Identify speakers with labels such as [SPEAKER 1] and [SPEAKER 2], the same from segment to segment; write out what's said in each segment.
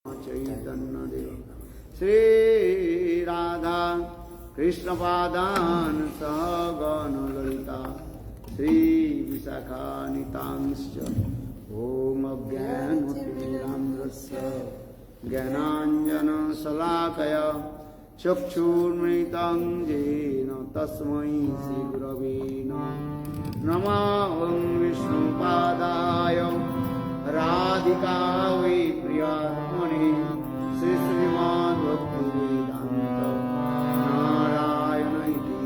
[SPEAKER 1] चैतन्यदेव श्री राधा कृष्ण पादान सहगण ललिता श्री विशाखानितांश्च ओम अज्ञानतिमिरान्धस्य ज्ञानाञ्जनशलाकया चक्षुर्मृतं येन तस्मै श्रीगुरवे नमः। विष्णुपादाय राधिकायै प्रियात्मने श्री श्रीमद् भक्तिवेदान्त नारायण इति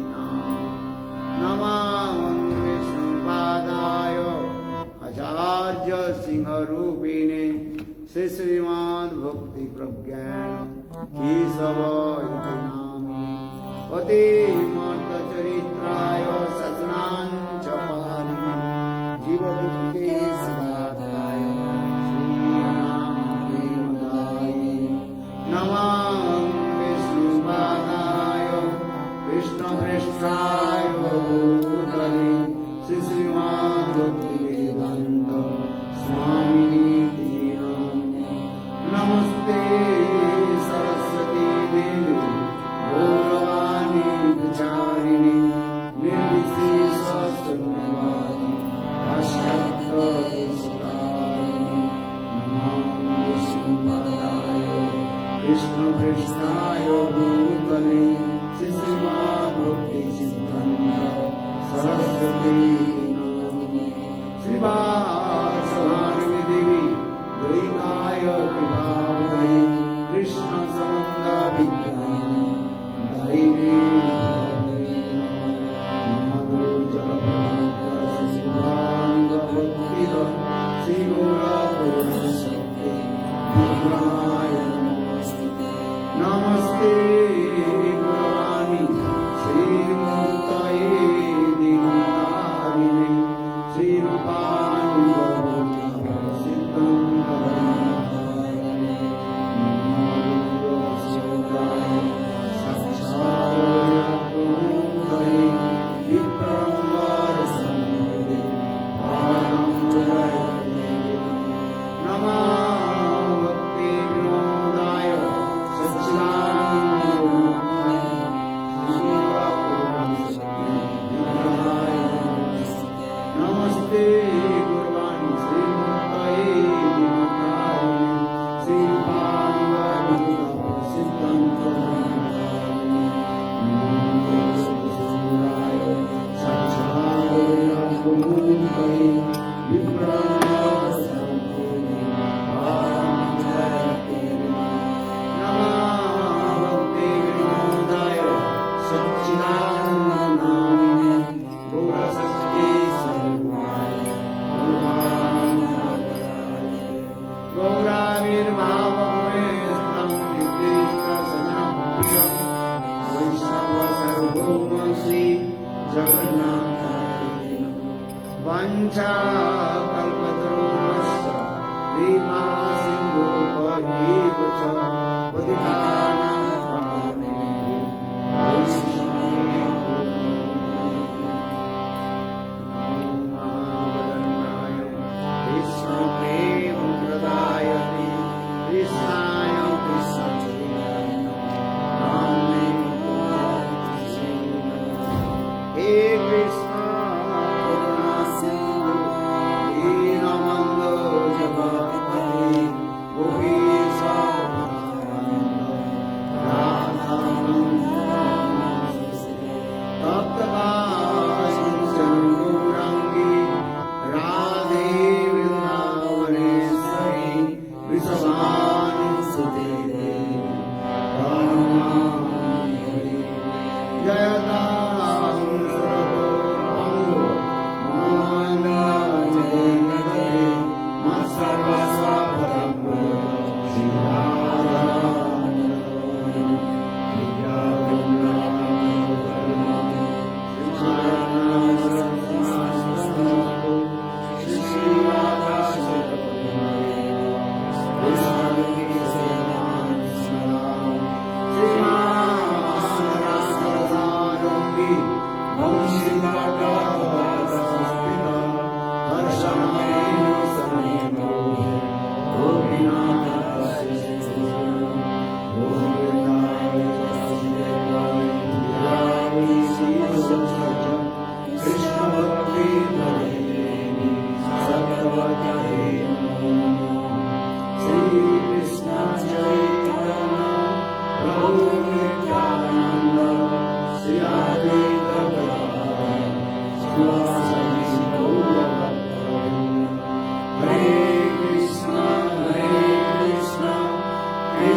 [SPEAKER 1] नमः। विष्णुपादाय आचार्य सिंहरूपिणे श्री श्रीमद् भक्ति प्रज्ञान केशव इति नामे पतिमर्दचरित्राय सचनाञ्च पालिने जीवदुःखे सदाताय नमः। विष्णुपादाय कृष्णप्रेष्ठाय भूतले श्री श्रीमद् भक्तिवेदान्त स्वामिनीति नामिने नमस्ते सरस्वती देवी गौरवाणी विचारिणी निर्विशेषशून्यवादी पाश्चात्यदेशकारिणी नमः। विष्णुपादाय कृष्णप्रेष्ठाय भूतले श्री श्रीमद् भक्तिसिद्धान्त सरस्वती नामिने श्रीवासवाणी देवी द्वैताय कृपावदे कृष्ण समन्द विज्ञानी दायिने नमो जगन्नाथ शिवानंद भक्तिद श्री गौरशक्ति विग्रहाय नमस्ते गुरवाणी श्रीमूर्तये दीनतारिणे श्रीरूपानुगौरव सिद्धंकरणे नमोऽस्तुते साक्षात्कारे विप्रम्बरसंयुते आनन्दमये नमः। भक्तिविनोदाय सच्चिदानन्दरूपाय शिवापुराणसंविग्रहाय नमस्ते गुरवाणी श्रीमूर्तये दीनतारिणे श्रीरूपानुगौरव सिद्धंकरणे नमोऽस्तुते साक्षात्कारे विप्रम्बरसंयुते आनन्दमये भक्तिविनोदाय सच्चिदानन्दनामिने गौरशक्ति स्वरूपाय गौराविर्भावमेस्तं निर्दिष्टसजनप्रियं वैष्णवसार्वभौमं श्री जगन्नाथाय वाञ्छाकल्पतरुभ्यश्च कृपा सिन्धुभ्यैव च पतितानां पावनेभ्यो वैष्णवेभ्यो नमो महावदन्नाय कृष्णप्रेमप्रदायते कृष्णाय कृष्णचैतन्य नाम्ने हे कृष्ण करुणा सिन्धु दीनबन्धो जगत्पते गोपीश तप्तकाञ्चन गौराङ्गी राधे वृन्दावनेश्वरी वृषभानुसुते देवी प्रणमामि Hari. जयतां सर्वभौमो मोहनजयते मत्सर्वस्वपरं हर्षमेव समेतो Gopinath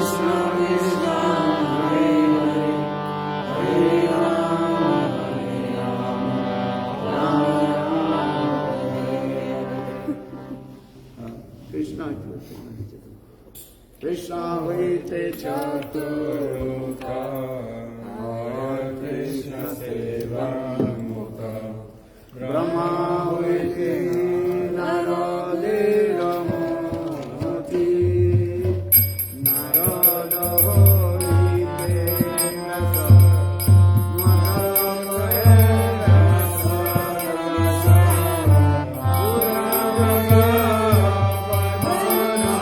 [SPEAKER 1] Krishna Krishna Hare Hare Hare Rama Rama Hare Hare Krishna Krishna Vite Chaturuka Hare Krishna Seva Mukha Brahma Vite Narodira Moti Narada Vite Nasa Madhavaya Rasa Rasa Puravaga Padmana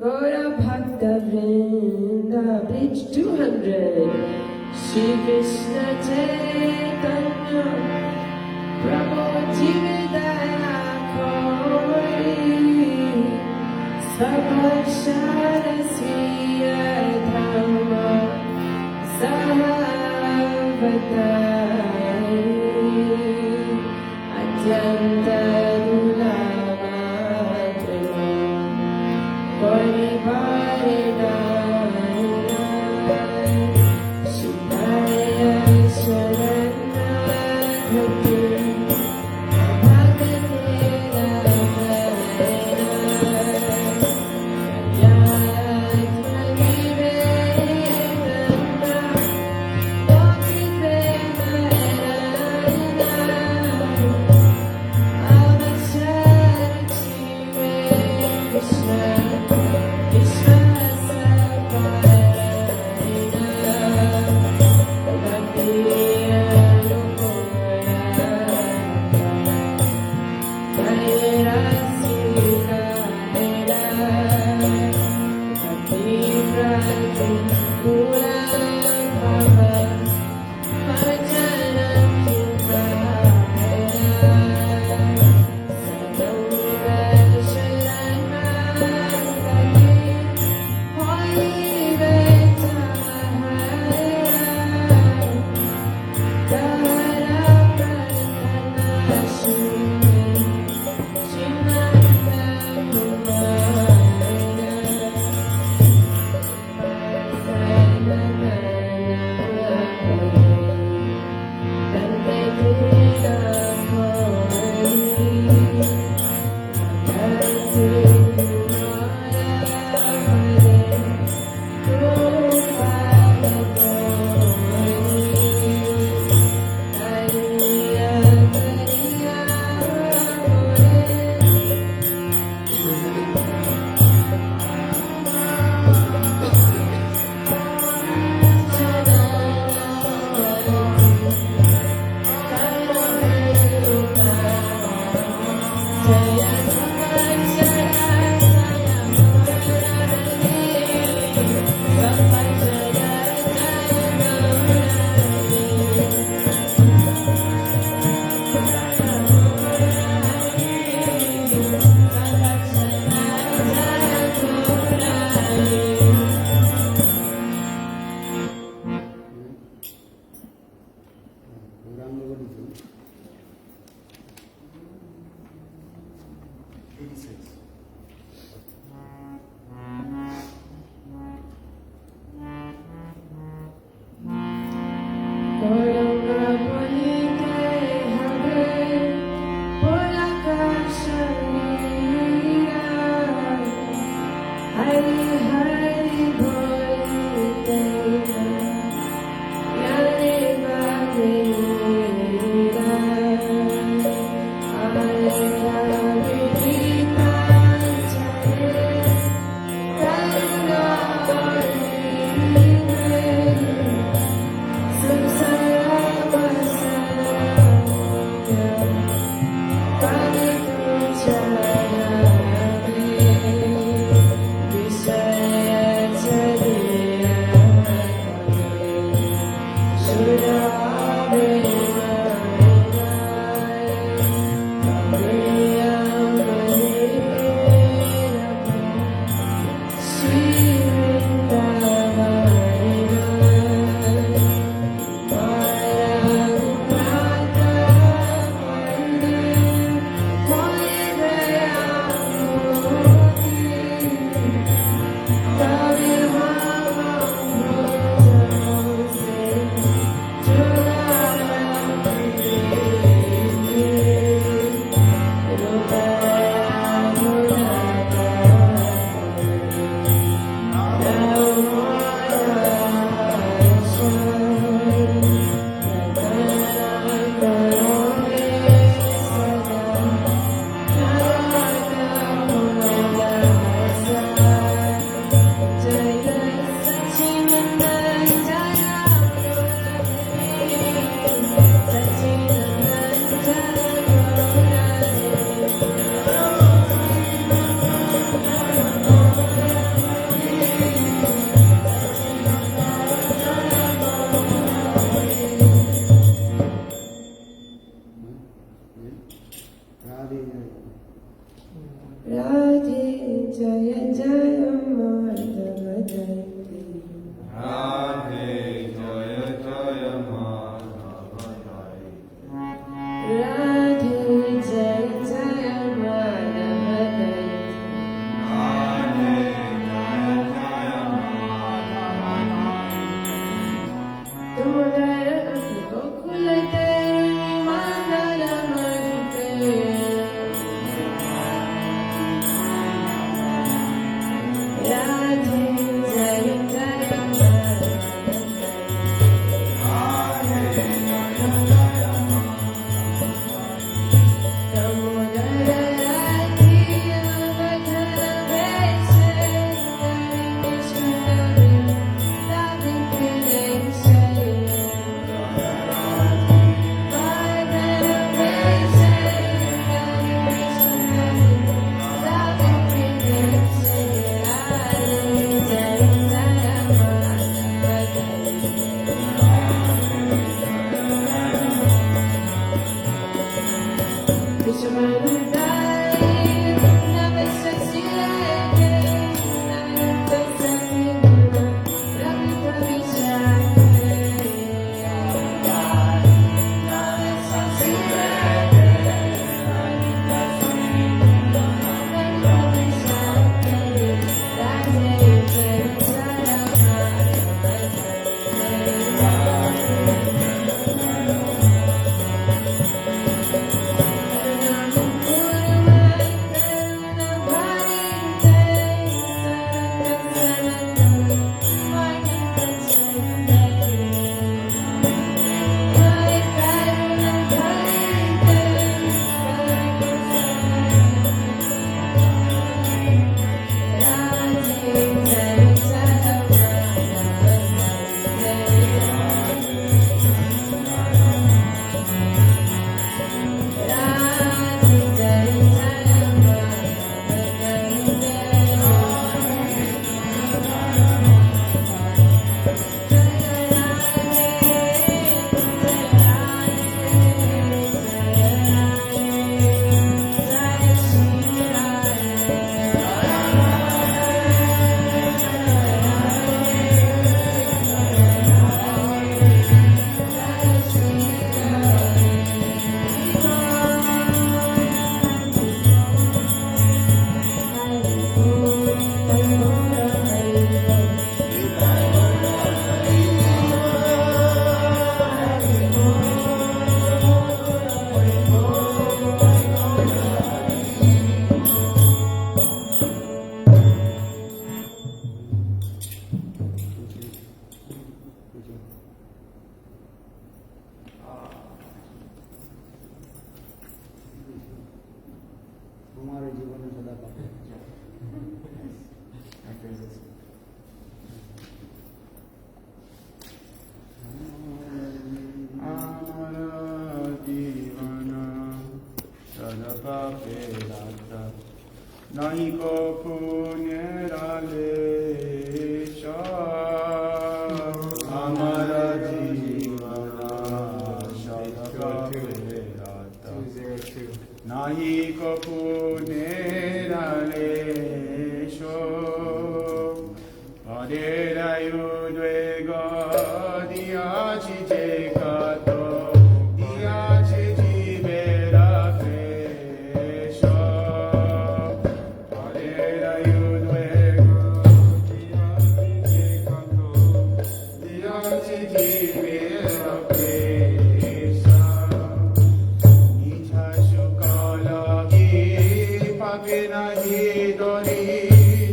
[SPEAKER 2] Gaura Bhakta Vrinda, page 200. Shri Krishna Chaitanya, Prabhu Jividaya Kori, Sabhashara Sriya Dhamma, Sahavatari, Atyanta जय जय माधव जयते
[SPEAKER 1] राधे जय जय माधव जय
[SPEAKER 2] राधे जय जय माधव जयते
[SPEAKER 1] राधे जय जय माधव
[SPEAKER 2] तुम दया गोकुल मंगल मूर्ते राधे जय जय माधव
[SPEAKER 3] हमारे जीवन में सदा का
[SPEAKER 1] हमारा जीवन सदा का नहीं को पुण्य डाले हमारा जीवन सदा नहीं को पुण्य डाले हरे रायुद्वेग दियाछि जे कातो दियाछि जीवेरा क्लेश हरे रायुद्वेग दियाछि जे कातो दियाछि जीवेरा क्लेश निज सुख लागि पापे नाही डोरी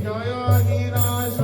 [SPEAKER 1] जय निराश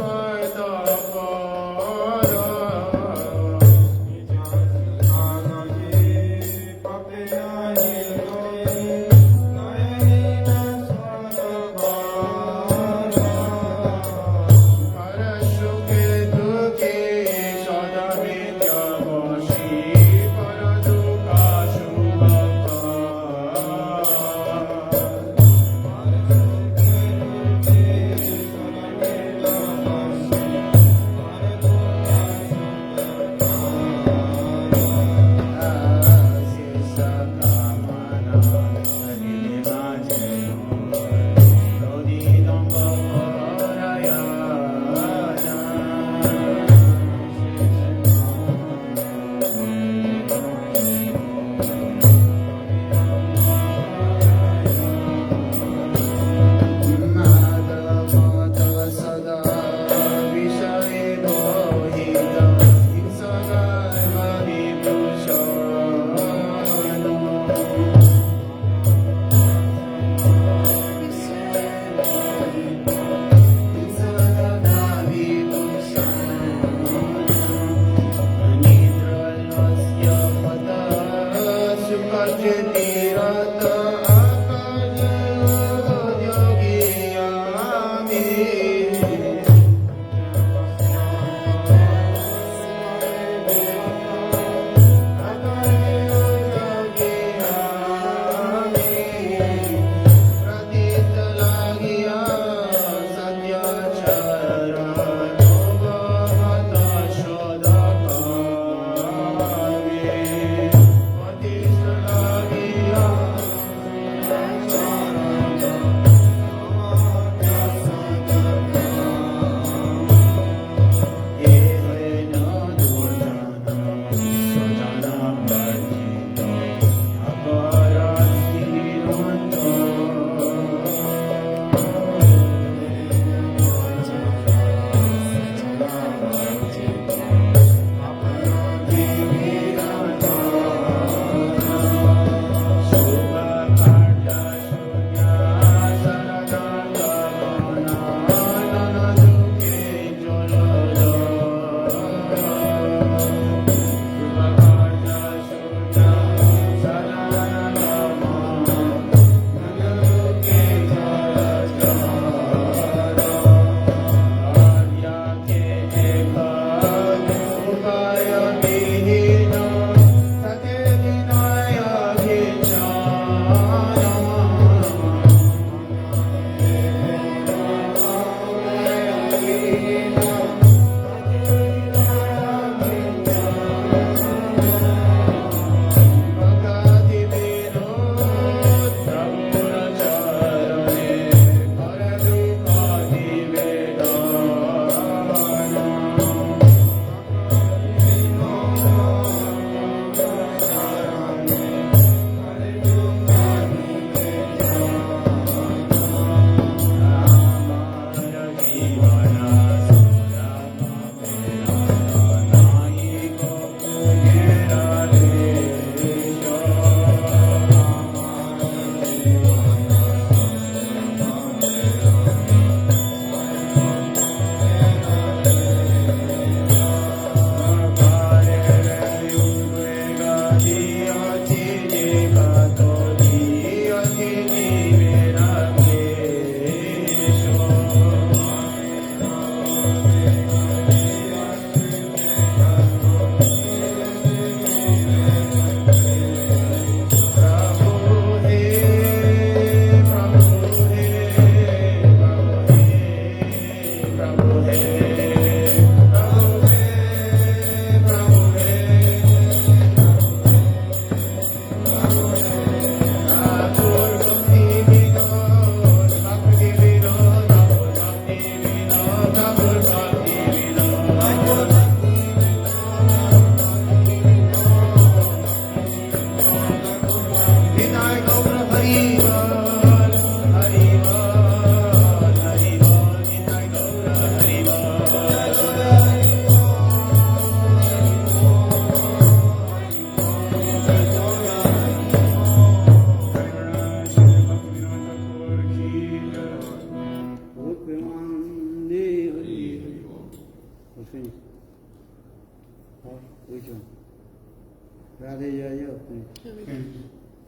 [SPEAKER 3] राधे जाइए अपने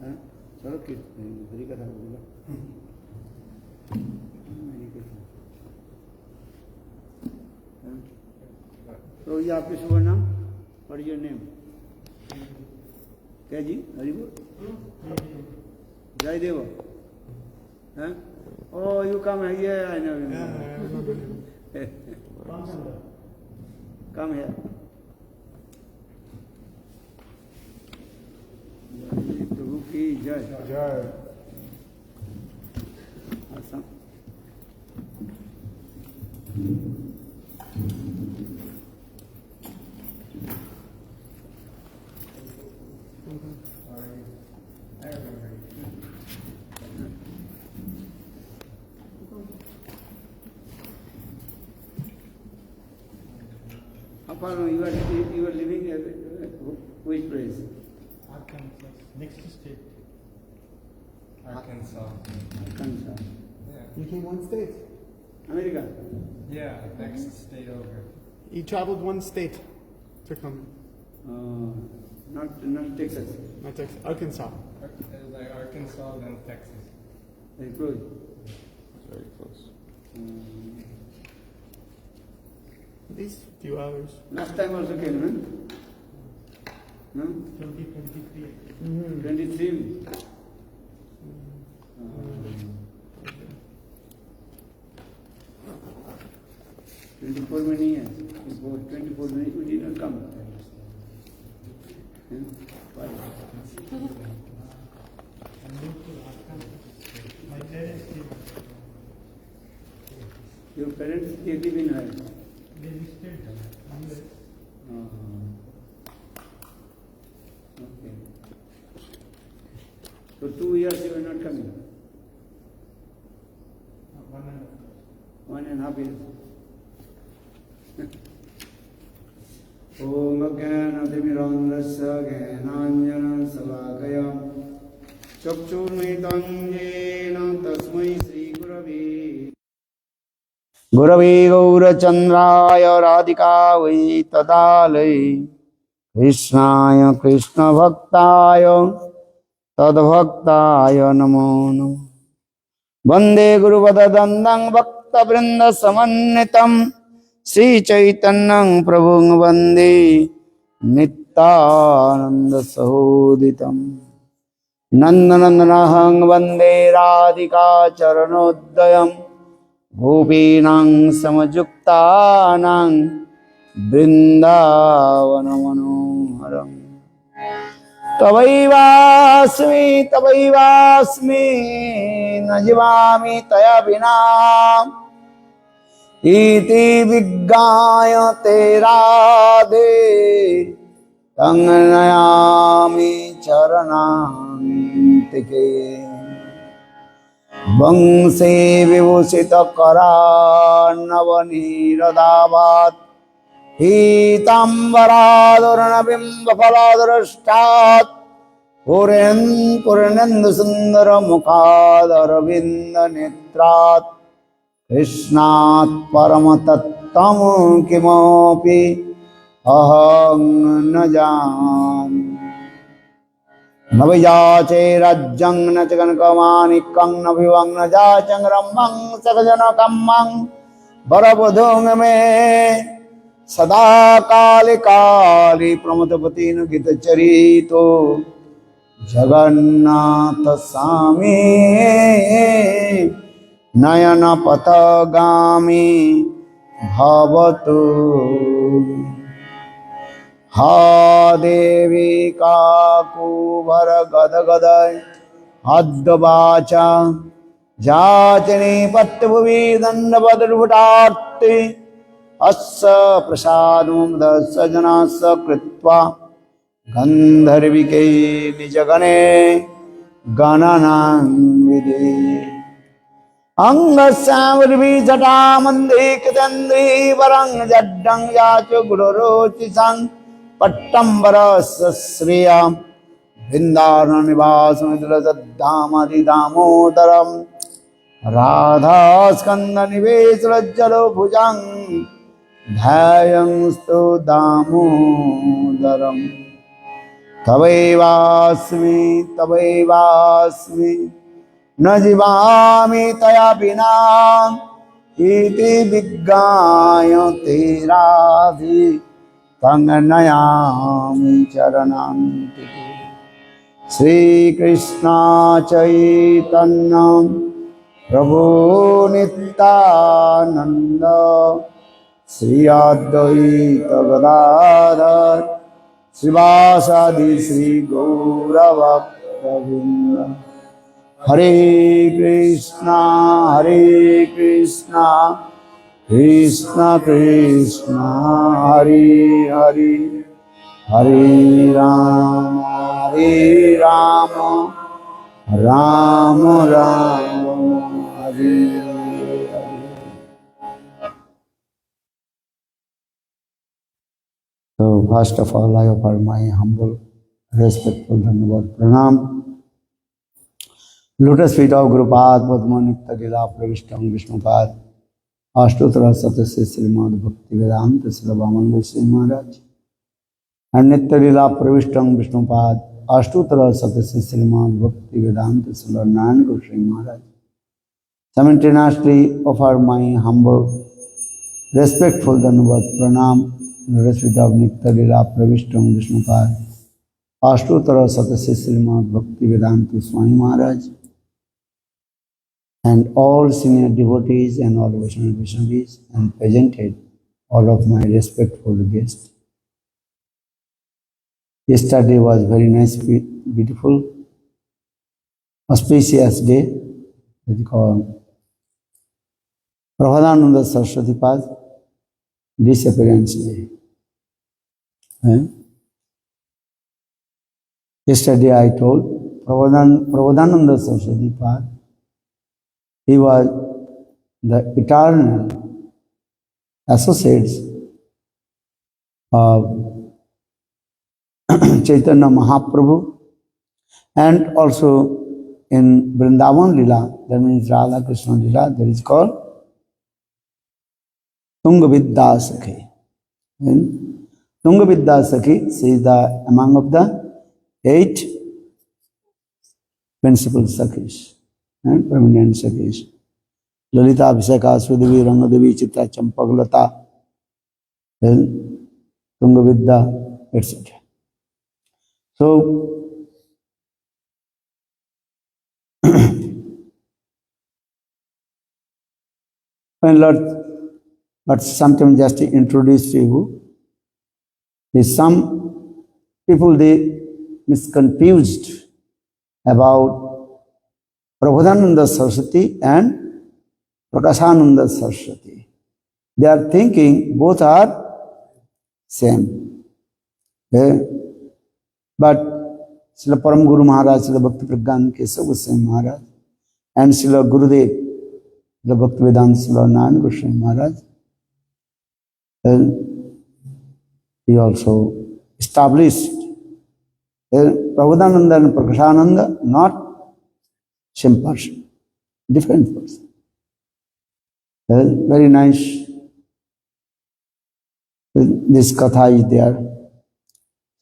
[SPEAKER 3] हाँ? चलो हरी कथा बोलो तो ये आपके शुभ नाम और योर नेम क्या जी हरी बोल जय देव हाँ oh you come here I know you come here प्रभु की जय
[SPEAKER 1] जय
[SPEAKER 3] आसान Apollo, you are living at which place?
[SPEAKER 1] Arkansas. Next state. Arkansas.
[SPEAKER 3] Arkansas.
[SPEAKER 1] Yeah.
[SPEAKER 4] You came one state.
[SPEAKER 3] America.
[SPEAKER 1] Yeah, next state over.
[SPEAKER 4] You traveled one state to come.
[SPEAKER 3] Not Texas.
[SPEAKER 4] Not Texas. Arkansas.
[SPEAKER 1] Like Arkansas, then Texas.
[SPEAKER 3] Very close.
[SPEAKER 4] Very close. At least a few hours.
[SPEAKER 3] Last time also came, no? No?
[SPEAKER 1] 2023.
[SPEAKER 3] 23. 24 many years. Before 24 many, we did not come. Why?
[SPEAKER 1] My parents came.
[SPEAKER 3] Your parents, they live in where?
[SPEAKER 1] They visited Mumbai.
[SPEAKER 3] Okay. So 2 years you are not coming? 1.5 years. Om Ajnanatimirandasya Jnananjana Salakaya Chakshurmitam Jena Tasmai Sri Gurave Gurave Gaurachandraya Radhikavai Tadalai Krishnaya Krishna Bhaktaya Tadbhaktaya Namo Namo Vande Guru Padadandang Bhakta Vrinda Samanitam Sri Chaitanyang Prabhung Vande Nityananda Sahoditam Nandanandanahang Vande Radhika Charanodayam Gopinang Samajuktanang Vrindavanamanoharam Tavaivasmi Najivami Taya Vinam Iti Viggaya Terade Tangnayami Charanantike Vangse Vivusita Karanavani Radhavat Hitambaradurana Bimbapaladrashtat Purendu Sundara Mukhadaravinda Netrat Krishnat Paramatattam Kimopi Aham Najan Navijache Rajjang Nachagankamanikang Navivang Najachang Ramang Sakajanakammang Barabudhung Me Sada Kali Kali Pramatapati Gita Charito Jagannatha Swami Nayana Patagami Bhavatu Ha Devi Kakubhara Gadagadai Advacha Jachani Pattabhuvi Dandavadruvadatti Assa Prasadum Dasajana Sakritva Gandharvike Nijagane Gananan Vide Angasamurvi Jatamandi Kitandri Varang Jaddang Yachu Gurorochi Sang Pattambara Sasriya Vindana Nivasamidrasadhamadi Damodaram Radha Skanda Nivesrajjalo Bhujang Dhayam Stu Damodaram तवैवास्मि तवैवास्मि न जीवामि तया विना इति विज्ञाय तेराधि तंग नयामि चरणान्तिके। श्री कृष्ण चैतन्य प्रभु नित्यानंद श्री अद्वैत गदाधर श्रीवासादि श्री गौरभक्तवृंद। हरे Krishna Krishna Krishna Hare Hare Hare Ram Ram Ram Hare Hare. So first of all, I offer my humble, respectful Dhanavad Pranam. Lotus feet of Gurupad, Padma Nitya Lila Pravishtam Vishnupad, Ashtotra Satasya Srimad Bhakti Vedanta Sravaman Goswami Maharaj, and Nitya Lila Pravishtam Vishnupad, Ashtotra Satasya Srimad Bhakti Vedanta Sravaman Goswami Maharaj. Simultaneously offer my humble, respectful Dhanavad Pranam, Lotus feet of Nitya Lila Pravishtam Vishnupad, Ashtotra Satasya Srimad Bhakti Vedanta Swami Maharaj, and all senior devotees and all Vaishnavis, and presented all of my respectful guests. Yesterday was very nice, beautiful, auspicious day, that is called Prabhupada Saraswati Pad disappearance day. Yesterday I told Prabhupada Saraswati Pad, he was the eternal associates of Chaitanya Mahaprabhu, and also in Vrindavan Lila, that means Radha Krishna Lila, that is called Tungavidya Sakhi. Tungavidya Sakhi, she is the among of the 8 principal Sakhis and permanent Sakhis. Lalita Abhisheka, Swadevi, Rangadevi, Chitra, Champaglata, Tungavidya, etc. So, when Lord, but sometimes just to introduce to you, is some people they misconfused about Prabhupada Saraswati and Prakashananda Saraswati. They are thinking both are same. But Srila Param Guru Maharaj, Srila Bhakti Pragyan Kesava Goswami Maharaj, and Srila Gurudev, the Bhaktivedanta Srila Narayan Goswami Maharaj, he also established Prabhupada and Prakashananda, not same person, different person. Very nice. This katha is there.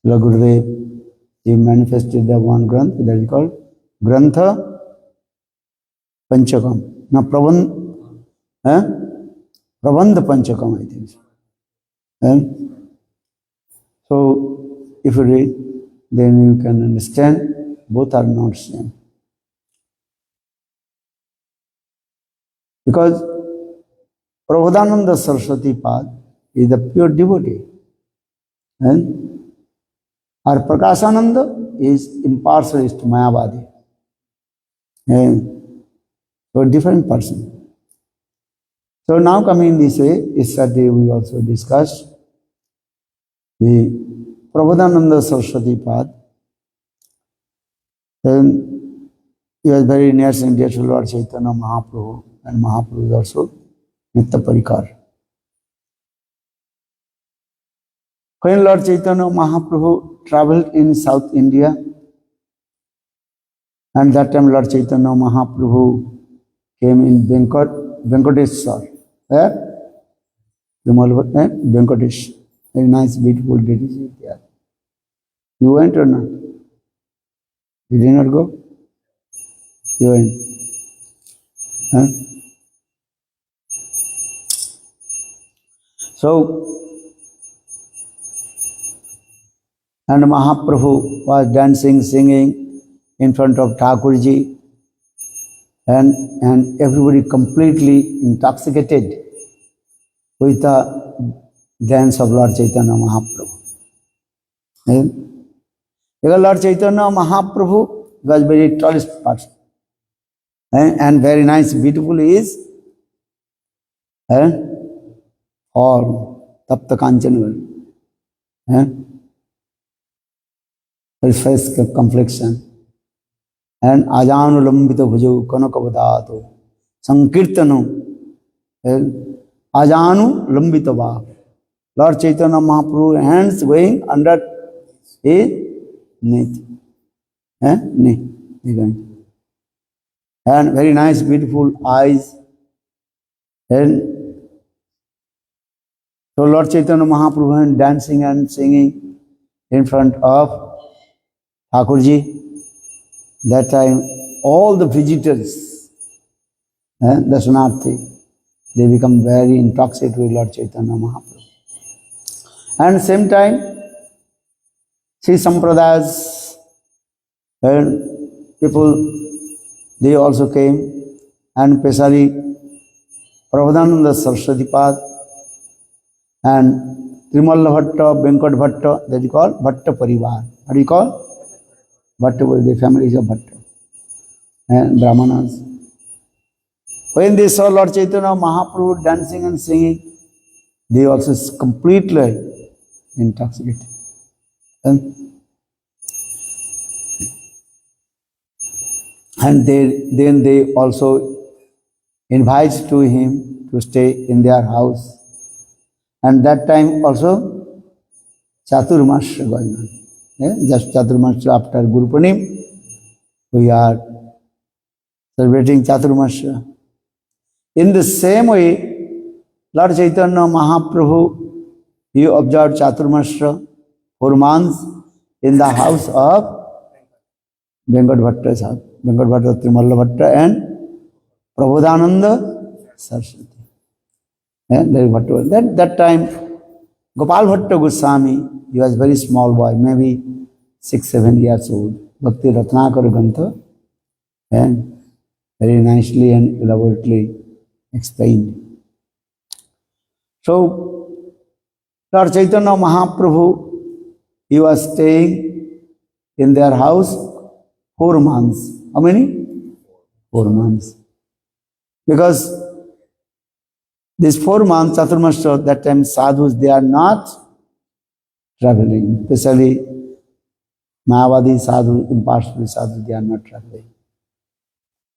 [SPEAKER 3] Srila Gurudev, he manifested the one Granth that is called Grantha Panchakam. Now Prabandha Panchakam, I think. So, if you read, then you can understand both are not same. Because Prabhupada Saraswati Pad is the pure devotee. And our Prakashananda is impartialist, Mayavadi. And so, different person. So, now coming this way, yesterday we also discussed the Prabhupada Saraswati Pad. And he was very near and dear to Lord Chaitanya Mahaprabhu, and Mahaprabhu is also Nitya Parikar. When Lord Chaitanya Mahaprabhu traveled in South India, and that time Lord Chaitanya Mahaprabhu came in Venkateshwar. Venkatesh, very nice, beautiful deity there. You went or not? You did not go? You went. Huh? So, and Mahaprabhu was dancing, singing in front of Thakurji, and everybody completely intoxicated with the dance of Lord Chaitanya Mahaprabhu. Because Lord Chaitanya Mahaprabhu was very tallest person, and very nice, beautiful is form, Tapta Kanchanava, very face complexion, and Ajanulambita Bhujo Kanakavadato Sankirtano, Ajanu Lambita Bhav. Lord Chaitanya Mahaprabhu hands going under his knee. And very nice, beautiful eyes. And so Lord Chaitanya Mahaprabhu and dancing and singing in front of Thakurji. That time, all the visitors, the Sunarthi, they become very intoxicated with Lord Chaitanya Mahaprabhu. And same time, Sri Sampradayas and people, they also came, and especially Prabhupada Saraswati Pad and Trimalla Bhatta, Venkat Bhatta, that you call Bhatta Parivar. What do you call? Bhatta Parivar, the families of Bhatta and Brahmanas. When they saw Lord Chaitanya Mahaprabhu dancing and singing, they also completely intoxicated. And then they also invite to him to stay in their house. And that time also Chaturmasya going on. Just Chaturmasya after Guru Purnima, we are celebrating Chaturmasya. In the same way, Lord Chaitanya Mahaprabhu, he observed Chaturmasya 4 months in the house of Venkat Bhatta's house. Venkat Bhatta, Trimalla Bhatta and Prabodhananda Saraswati. That time, Gopal Bhatta Goswami, he was a very small boy, maybe 6-7 years old. Bhakti Ratnakara Grantha, and very nicely and elaborately explained. So, Lord Chaitanya Mahaprabhu, he was staying in their house 4 months. How many? 4 months. Because these 4 months, Chaturmasya, that time sadhus, they are not traveling. Especially Mayavadi sadhus, impartial sadhus, they are not traveling.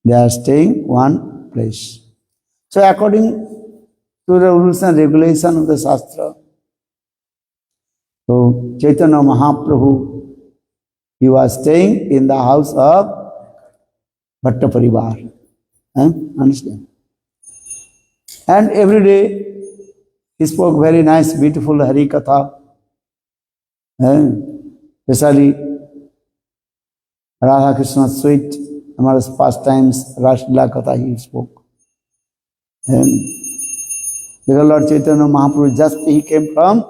[SPEAKER 3] They are staying one place. So according to the rules and regulation of the Shastra, so Chaitanya Mahaprabhu, he was staying in the house of Bhatta Parivar. Understand? And every day he spoke very nice, beautiful Hari Katha. Especially Radha Krishna sweet, amongst pastimes, Rashlila Katha he spoke. And because Lord Chaitanya Mahaprabhu just he came from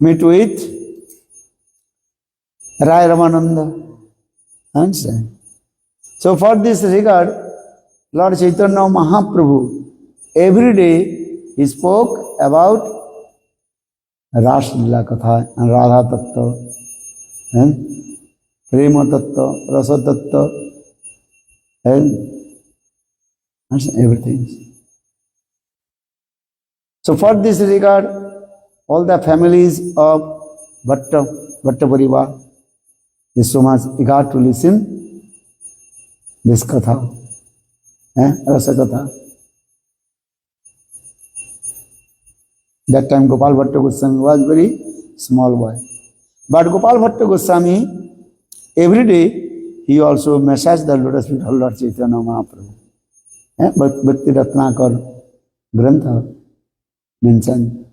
[SPEAKER 3] meet with Rai Ramananda. Understand? So for this regard, Lord Chaitanya Mahaprabhu, every day he spoke about Rashlila Katha and Radha Tattva, and Prema Tattva, Rasa Tattva, and everything. So for this regard, all the families of Bhatta Parivar is so much eager to listen this Katha, Rasa Katha. That time Gopal Bhatta Goswami was very small boy. But Gopal Bhatta Goswami, every day, he also massaged the lotus feet of Lord Chaitanya Mahaprabhu. But Bhakti Ratnakar Grantha mentioned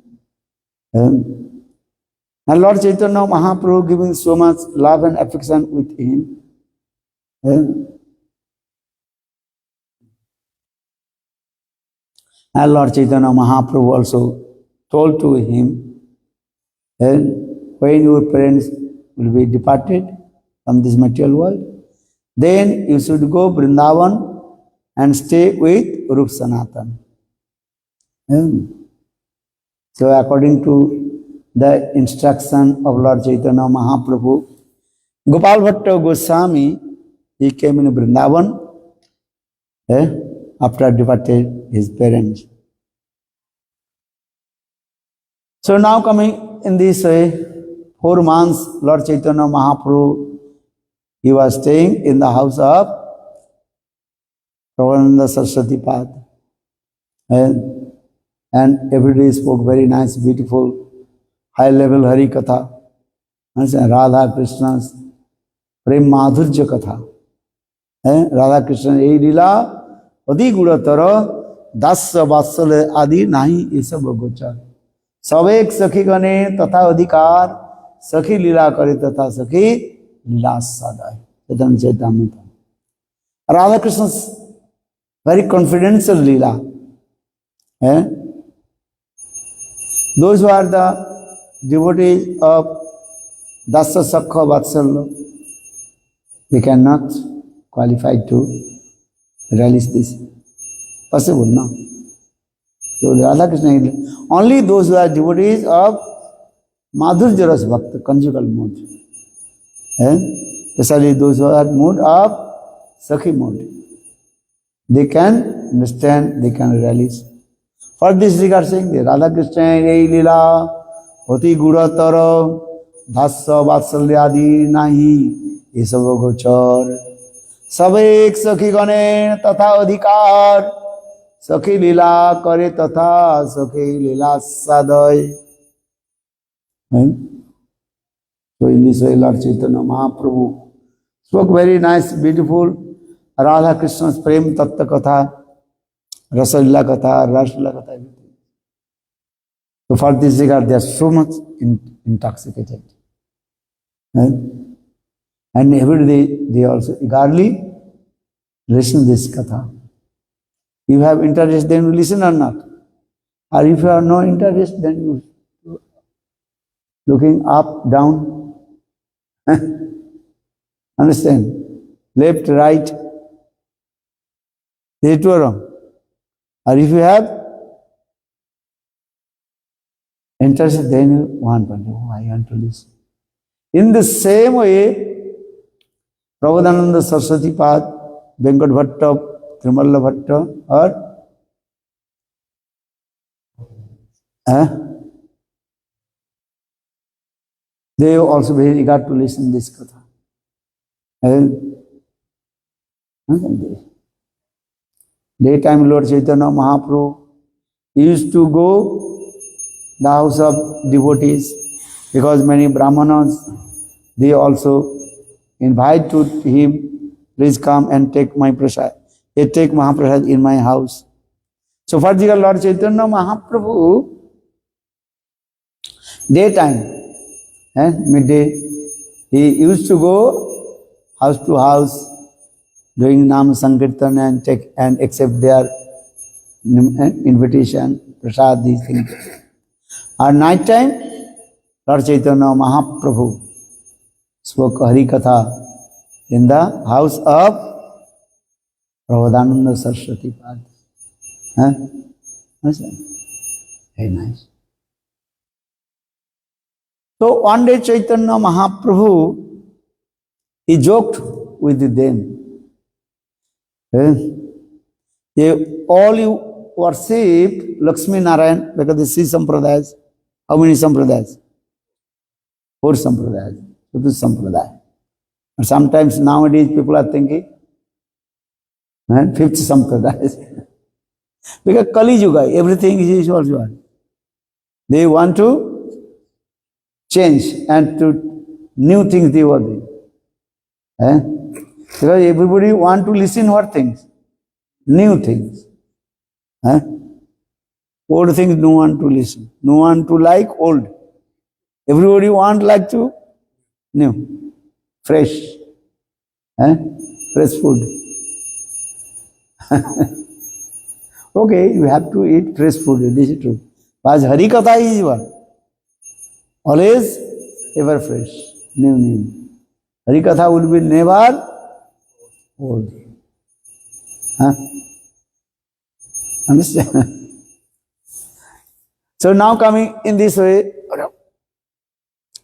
[SPEAKER 3] And Lord Chaitanya Mahaprabhu giving so much love and affection with him. And Lord Chaitanya Mahaprabhu also told to him, when your parents will be departed from this material world, then you should go Vrindavan and stay with Rup Sanatan. So according to the instruction of Lord Chaitanya Mahaprabhu, Gopal Bhatta Goswami, he came in Vrindavan after departed his parents. So now coming in this way, 4 months Lord Chaitanya Mahaprabhu, he was staying in the house of Prabhupada Saraswati Pad. And every day spoke very nice, beautiful, high level Hari Katha. Radha Krishna's Prem Madhurya Katha. Radha Krishna ei lila adi guratara dasya vatsala adi nahi isab gochar. Sabek sakhi gane tatha adhikar sakhi lila kare tatha sakhi lila sadai. Chaitanya Charitamrita. Radha Krishna's very confidential lila. Those who are the devotees of Dasya Sakha Vatsalya, they cannot qualify to realize this. Possible, no? So Radha Krishna, only those who are devotees of Madhurya Ras Bhakta, conjugal mood. Especially those who are mood of Sakhi mood. They can understand, they can realize. For this regard saying, Radha Krishna ei lila oti guratara dasya vatsalyadi nahi esava gochar sabek sakhi gane tatha adhikar sakhi lila kare tatha sakhi lila sadai. So in this way Lord Chaitanya Mahaprabhu spoke very nice, beautiful Radha Krishna's Prem Tattva Katha, Rasalila Katha, Rasalila Katha, everything. So for this regard, they are so much intoxicated. And every day they also eagerly listen this Katha. If you have interest, then you listen or not. Or if you have no interest, then you looking up, down. Understand? Left, right. Is it wrong? Or if you have interest, then you want to know, I want to listen. In the same way, Prabodhananda Saraswati Pad, Venkat Bhatta, Trimalla Bhatta, or they also very eager to listen this Katha. Daytime Lord Chaitanya Mahaprabhu used to go the house of devotees because many Brahmanas, they also invite to him, please come and take my prasad. Take Mahaprasad in my house. So for the Lord Chaitanya Mahaprabhu, daytime, midday, he used to go house to house, doing Nam Sankirtan and take and accept their invitation, prasad, these things. At night time, Lord Chaitanya Mahaprabhu spoke Hari Katha in the house of Prabodhananda Saraswati Pad. Very nice. So one day Chaitanya Mahaprabhu, he joked with them. All you worship Lakshmi Narayan because they see Sampradayas. How many Sampradayas? 4 Sampradayas. Chatur Sampradaya. And sometimes nowadays people are thinking, 5th Sampradaya. Because Kali Yuga, everything is also. They want to change and to new things they were doing. Because everybody want to listen what things? New things. Old things no one to listen. No one to like old. Everybody want like to new, fresh, fresh food. Okay, you have to eat fresh food. This is true. But Hari Katha is what? Always ever fresh, new. Hari Katha will be never old. Understand? So now coming in this way,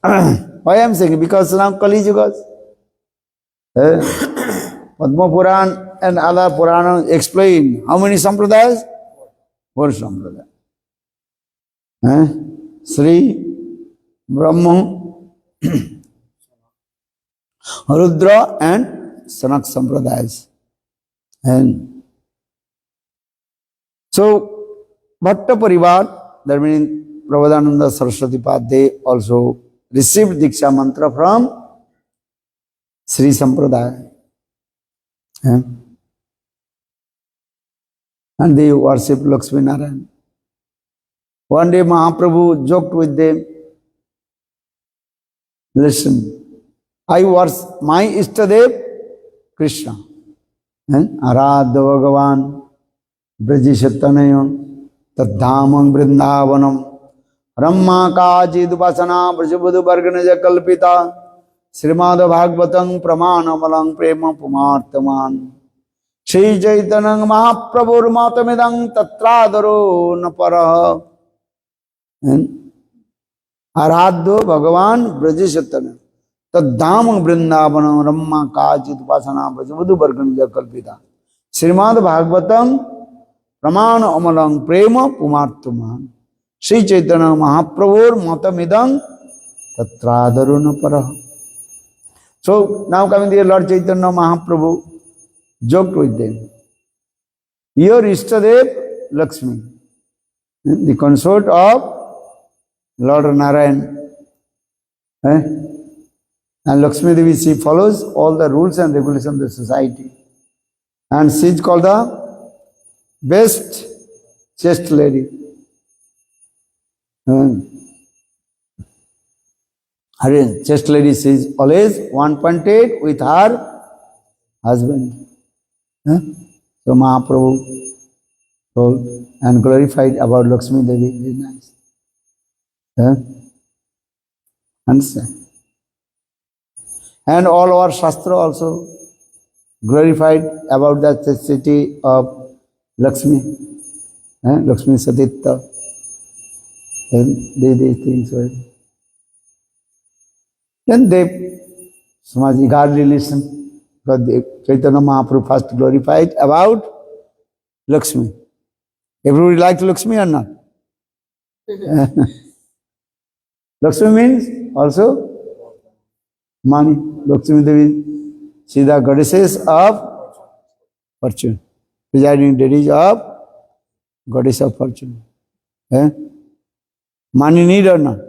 [SPEAKER 3] why I am saying? Because now Kali Yuga, Padma Puran and other Puranas explain how many sampradayas? 4 sampradayas. Sri, Brahma, Rudra and Sanak sampradayas. And so, Bhatta Parivar, that means Prabodhananda Saraswati Pad, they also received Diksha mantra from Sri Sampradaya. And they worship Lakshmi Narayan. One day Mahaprabhu joked with them, listen, I worship my Ishtadev, Krishna. Aradha Bhagavan, Brajishatanayon, Tadhamam Vrindavanam, Ramma Kajidupasana, Brajabudhu Varganaja Kalpita, Srimad Bhagavatam Pramanamalang Prema Pumartaman, Shri Chaitanang Mahaprabhur Matamidang Tatradaro Naparaha, Aradha Bhagavan Brajishatanayon, Tadhamam Vrindavanam, Ramma Kajidupasana, Brajabudhu Varganaja Kalpita, Srimad Bhagavatam Pramana Amalang Prema Pumartaman, Sri Chaitanya Mahaprabhur Matamidang Tatradaruna Paraha. So now coming there, Lord Chaitanya Mahaprabhu joked with them. Your Ishtadev Lakshmi, the consort of Lord Narayan. And Lakshmi Devi, she follows all the rules and regulations of the society. And she is called the best chaste lady. Her chaste lady, she is always one-pointed with her husband. So Mahaprabhu told and glorified about Lakshmi Devi. Very nice. Understand? And all our Shastra also glorified about the chastity of Lakshmi, Lakshmi Satitta, and they think so. Then they, Samaji hardly listen, because Chaitanya Mahaprabhu first glorified about Lakshmi. Everybody liked Lakshmi or not? Lakshmi means also money. Lakshmi Devi, she is the goddesses of fortune. Presiding deities of goddess of fortune. Money need or not?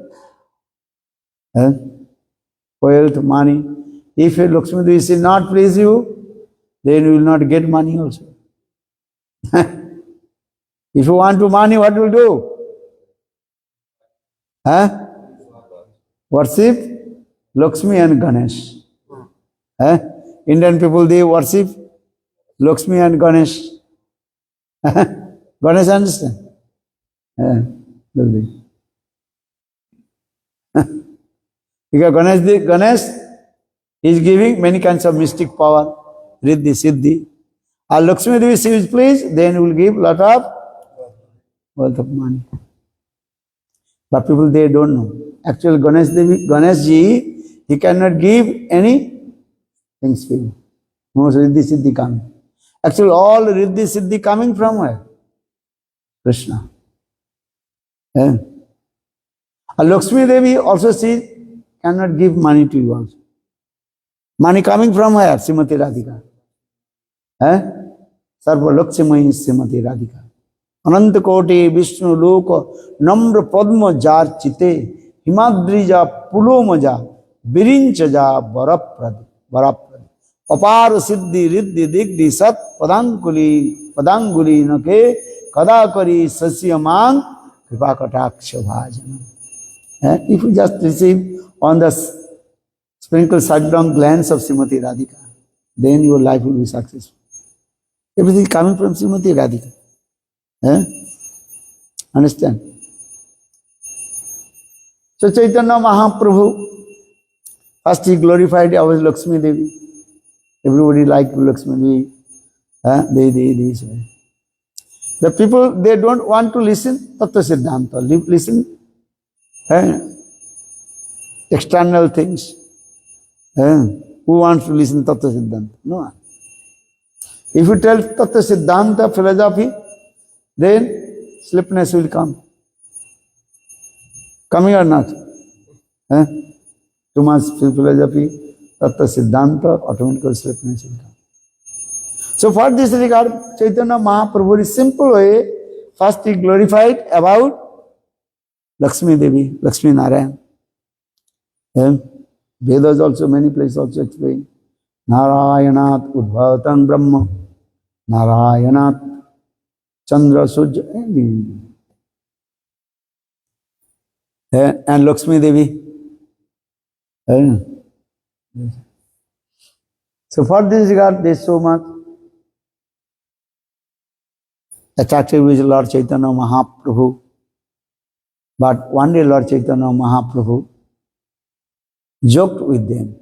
[SPEAKER 3] Wealth, money. If Lakshmi Devi will not please you, then you will not get money also. If you want to money, what will do? Worship Lakshmi and Ganesh. Indian people, they worship Lakshmi and Ganesh. Ganesh understand? Because Ganesh is giving many kinds of mystic power, Riddhi, Siddhi. Or Lakshmi Devi, she is pleased, then will give lot of wealth of money. But people, they don't know. Actually, Ganesh Ji, he cannot give any things for you. No Riddhi, Siddhi coming. Actually, all Riddhi, Siddhi coming from where? Krishna. Lakshmi Devi also, she cannot give money to you also. Money coming from where? Srimati Radhika. Sarva Lakshmi Srimati Radhika. Ananta Koti Vishnu Loka Namra Padma Jar Chite Himadrija Pulomaja Virinchaja Baraprad Apar Siddhi Riddhi Digdi Sat Padanguli Nake Kadakari Sasyamang Kripakataksha Bhajanam. If you just receive on the sprinkle sidelong glance of Srimati Radhika, then your life will be successful. Everything coming from Srimati Radhika. Understand? So Chaitanya Mahaprabhu, first he glorified our Lakshmi Devi. Everybody liked Lakshmi Devi. This way. The people, they don't want to listen Tattva Siddhanta. Listen external things. Who wants to listen Tattva Siddhanta? No one. If you tell Tattva Siddhanta philosophy, then sleepiness will come. Coming or not? Too much philosophy, Tattva Siddhanta, automatically sleepiness will come. So for this regard, Chaitanya Mahaprabhu in simple way, first he glorified about Lakshmi Devi, Lakshmi Narayan. Vedas also, many places also explain. Narayanat Udbhavatam Brahma, Narayanat Chandra Surya, and Lakshmi Devi. So for this regard, there is so much attractive with Lord Chaitanya Mahaprabhu. But one day Lord Chaitanya Mahaprabhu joked with them.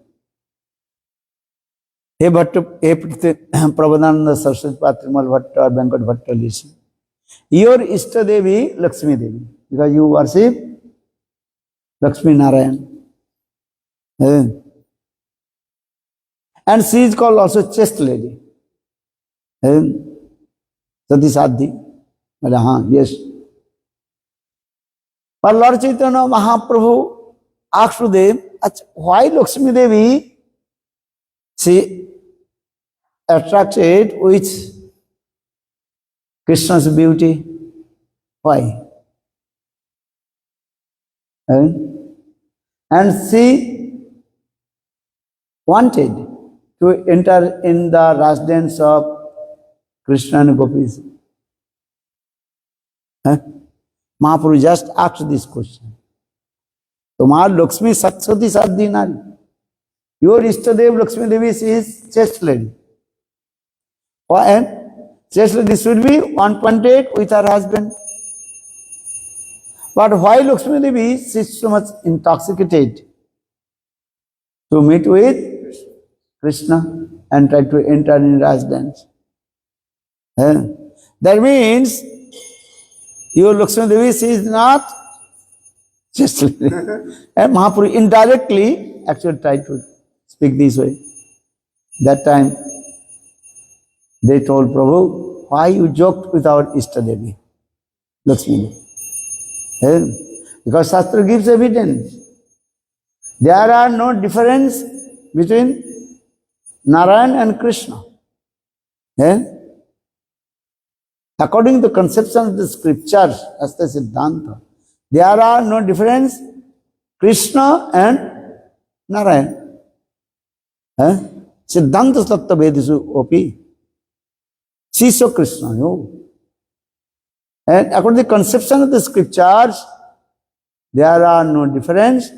[SPEAKER 3] Hey Prabhupada Saraswati Patrimal Bhatta or Venkat Bhatta, listen. Your Ishta Devi, Lakshmi Devi, because you worship Lakshmi Narayan. And she is called also chaste lady. Sati Sadhi. Yes. But Lord Chaitanya Mahaprabhu asked to them, why Lakshmi Devi, she attracted with Krishna's beauty? Why? And she wanted to enter in the residence of Krishna and Gopis. Mahaprabhu just asked this question. Tomar Lakshmi Satsati Sadhi Nari. Your Ishtadev Lakshmi Devi is chaste lady. And chaste lady should be unwanted with her husband. But why Lakshmi Devi is so much intoxicated to meet with Krishna and try to enter in residence? That means your Lakshmi Devi is not chaste lady. And Mahaprabhu indirectly actually tried to speak this way. That time they told Prabhu, why you joked with our Ishta Devi, Lakshmi Devi? Because Shastra gives evidence. There are no difference between Narayan and Krishna. According to the conception of the scriptures, as the Siddhanta, there are no difference Krishna and Narayan. Siddhanta Tattva Vedisu Opi. Sisya Krishna. And according to the conception of the scriptures, there are no difference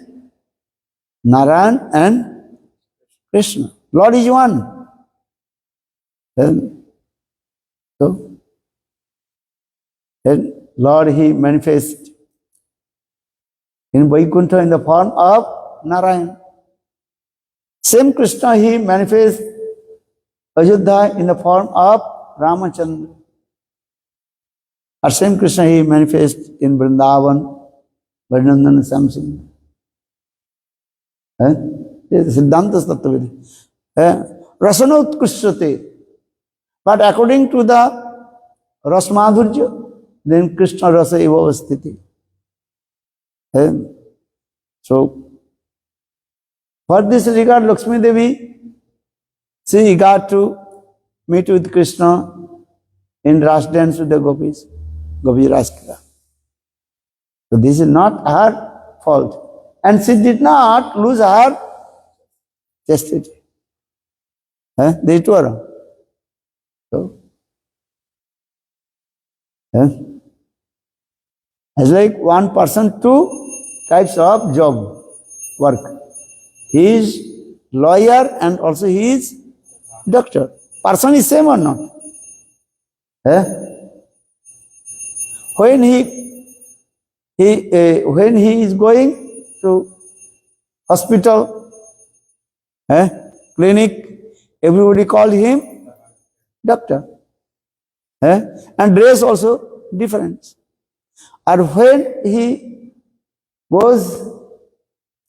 [SPEAKER 3] Narayan and Krishna. Lord is one. And Lord, He manifests in Vaikuntha in the form of Narayan. Same Krishna, He manifests Ajodhya in the form of Ramachandra. Or same Krishna, He manifests in Vrindavan, Vrindavan Samsung. Siddhanta Tattva. Rasanot Krishnate. But according to the Rasmadhurya, then Krishna Rasa eva avasthiti. So, for this regard, Lakshmi Devi, she got to meet with Krishna in residence with the Gopis, Gopi Raskila. So this is not her fault. And she did not lose her chastity. These two are. So, it's like one person to types of job, work. He is lawyer and also he is doctor. Person is same or not? Eh? When he is going to hospital, clinic, everybody call him doctor. And dress also different. And when he was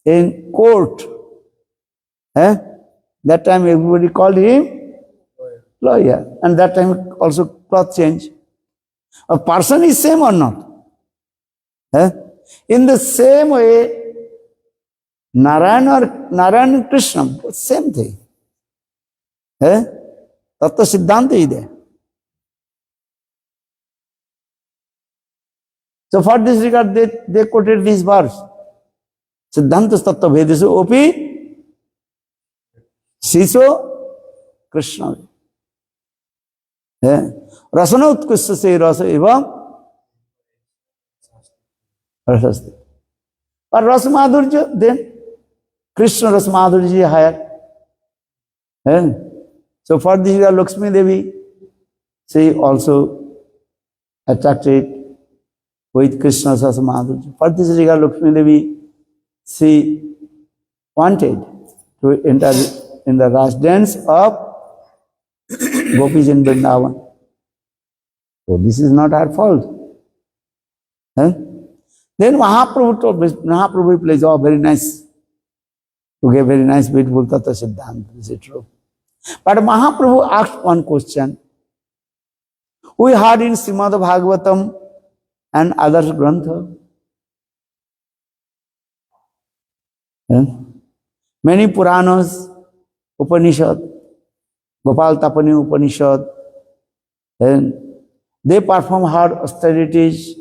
[SPEAKER 3] in court, that time everybody called him lawyer. And that time also cloth change. A person is same or not? In the same way, Narayana and Krishna, same thing. Tattva Siddhanta is there. So for this regard, they quoted this verse. Siddhanta tattva bhedesu opi siso Krishna. Rasana utkrishta se rasa evam rasasti. But Rasa Madhurya, then Krishna Rasa Madhurya higher. So for this regard, Lakshmi Devi, she also attracted with Krishna's Rasa Madhurya. For this regard, Lakshmi Devi, she wanted to enter in the Ras dance of Gopis in Vrindavan. So this is not her fault. Then Mahaprabhu plays, oh, very nice. To give very nice, beautiful Tattva Siddhanta. Is it true? But Mahaprabhu asked one question. We heard in Srimad Bhagavatam and other Grantha. Many Puranas, Upanishad, Gopal Tapani Upanishad, they perform hard austerities,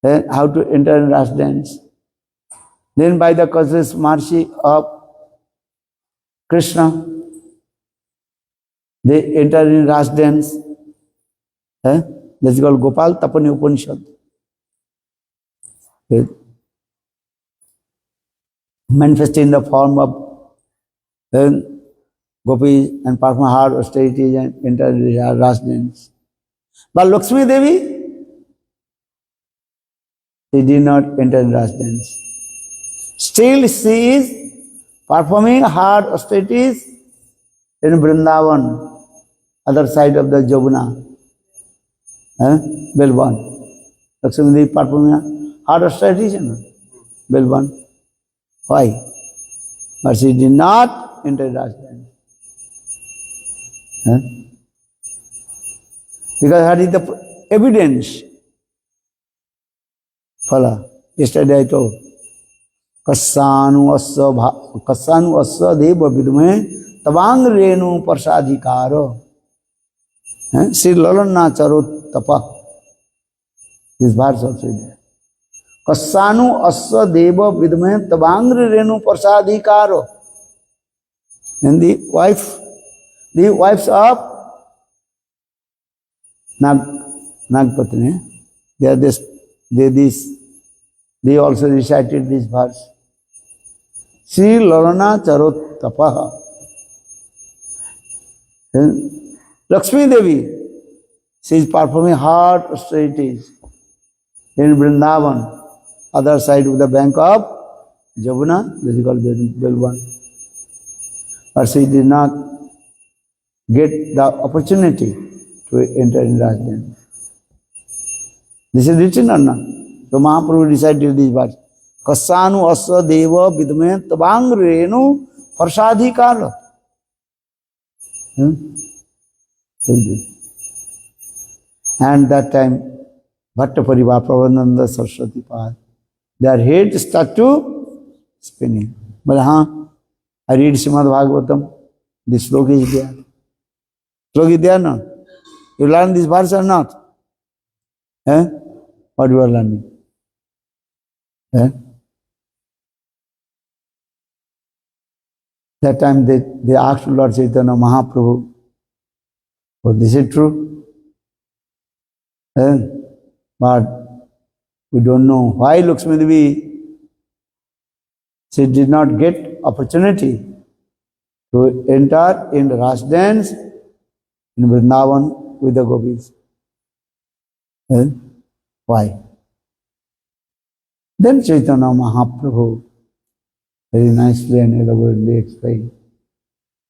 [SPEAKER 3] how to enter in Ras dance. Then by the causeless mercy of Krishna, they enter in Ras dance. That's called Gopal Tapani Upanishad. Manifested in the form of gopis and perform hard austerities and enter in Ras dance. But Lakshmi Devi, she did not enter in Ras dance. Still she is performing hard austerities in Vrindavan, other side of the Jamuna, Belwan. Lakshmi Devi performing hard austerities in Belwan. Why? But she did not enter Ras dance. Because that is the evidence. Phala. Yesterday I told. Kassanu asya deva vidme tabang renu parsadhikaro. Sri Lalana charot tapa. This verse also is there. Kassanu asya deva vidme tabang renu parsadhikaro. And the wives of Nagpatni, they also recited this verse. Sri Lalana charot tapaha. Lakshmi Devi, she is performing hard austerities in Vrindavan, other side of the bank of Jamuna, this is called Belwan. But she did not get the opportunity to enter in Ras dance. This is written or not? So Mahaprabhu recited this verse. Kassanu asya deva vidme tabang renu parsadhikara. And that time, Bhatta Parivar, Prabhupada, Saraswati Pad, their head start to spinning. But I read Srimad Bhagavatam, this sloka is there. Sloka is there now. You learn this verse or not? What you are learning? That time they asked Lord Chaitanya Mahaprabhu, oh, this is true? But We don't know why Lakshmi Devi, she did not get opportunity to enter in the Ras dance in Vrindavan with the gopis. Why? Then Chaitanya Mahaprabhu very nicely and elaborately explained.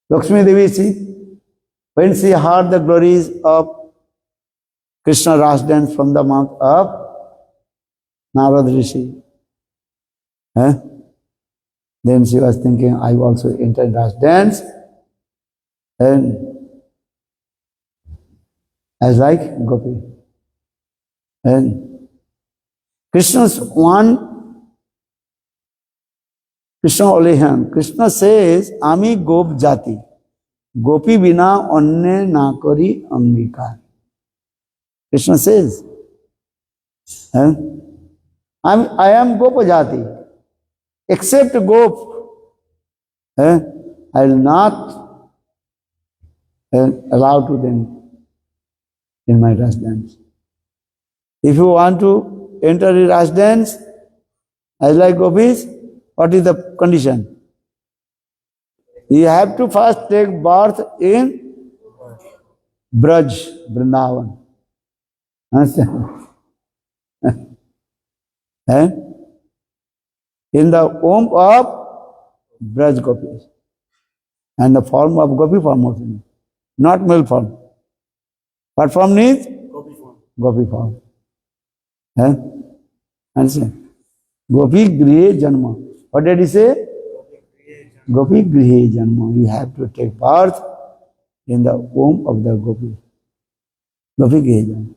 [SPEAKER 3] Lakshmi Devi, when she heard the glories of Krishna Ras dance from the mouth of Narad Rishi, then she was thinking, I also enter Ras dance and as like Gopi. And Krishna's one, Krishna Olehan, Krishna says, Ami Gop Jati, Gopi Bina Onne Nakari Angikar. Krishna says, I am Gopa Jati, except Gop, I will not allow to them in my Ras dance. If you want to enter a Ras dance, as like gopis, what is the condition? You have to first take birth in Braj, Vrindavan. Understand? In the womb of Braj gopis. And the form of gopi form also, not male form. What form needs?
[SPEAKER 4] Gopi form.
[SPEAKER 3] Gopi form. Understand? Gopi Grihe Janma. What did he say? Gopi Grihe Janma. You have to take birth in the womb of the Gopi. Gopi Grihe Janma.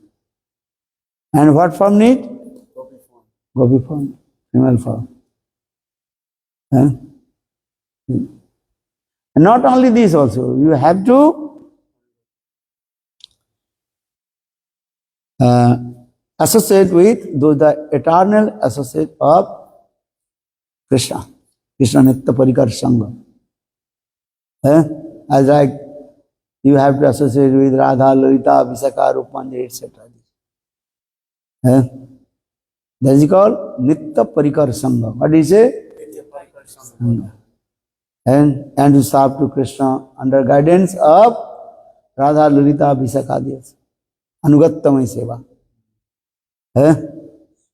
[SPEAKER 3] And what form need?
[SPEAKER 4] Gopi form.
[SPEAKER 3] Gopi form. Female form. And not only this also, you have to associate with those the eternal associate of Krishna. Krishna Nitya Parikar Sangha. As like you have to associate with Radha, Lalita, Visakha, Rupmanja, etc. That is called Nitya Parikar Sangha. What do you say? And to serve to Krishna under guidance of Radha, Lalita, Visakha. Anugattamai Seva.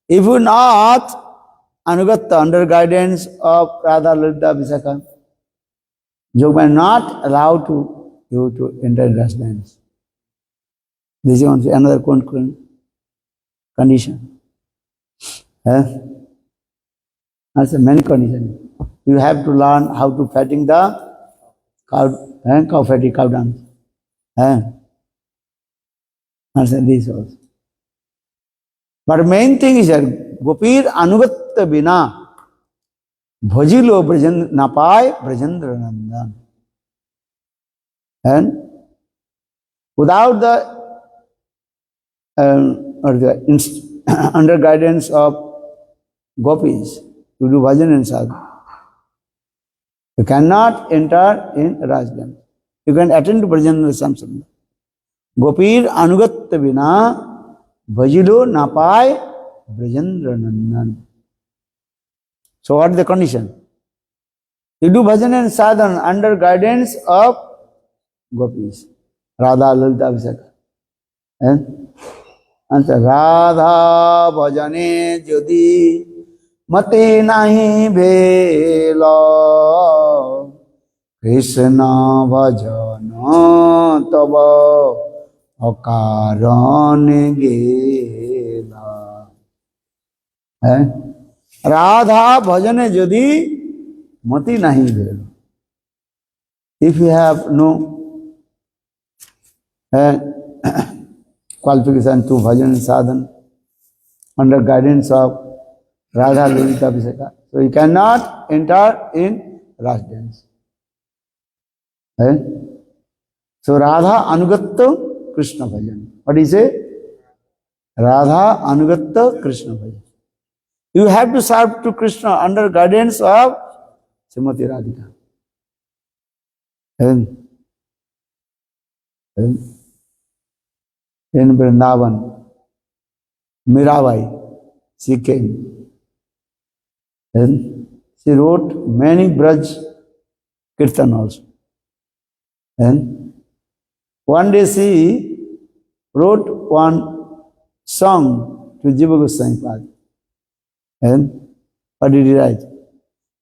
[SPEAKER 3] If you not Anugatta under guidance of Radha, Lalita, Visakha, you may not allow you to enter Ras dance. This is another condition. That's many conditions. You have to learn how to fatting the cow fatty cow dance. Understand this also. But main thing is that Gopir Anugatta Bina Bhajilo Napai Brajendra Nandan. And without the under guidance of gopis to do bhajan and sadhu, you cannot enter in Ras dance. You can attend to Brajendra Samsam. Gopir Anugatta Bina Bhajilo Napai Brajendra Nandan. So what is the condition? You do bhajan and sadhana under guidance of gopis. Radha, Lalita, Visakha. And Radha bhajane jodi mati nahi bhela Krishna bhajana tava akaran gela. Radha bhajane jodi mati nahi bhela. If you have no qualification to bhajan sadhan under guidance of Radha, Lalita, Visakha, so you cannot enter in Ras dance. So Radha Anugatta Krishna bhajan. What do you say? Radha Anugatta Krishna bhajan. You have to serve to Krishna under guidance of Srimati Radhika. In Vrindavan, Mirabai, she came. And she wrote many Braj Kirtan also. And one day she wrote one song to Jiva Goswami Pad. And what did he write?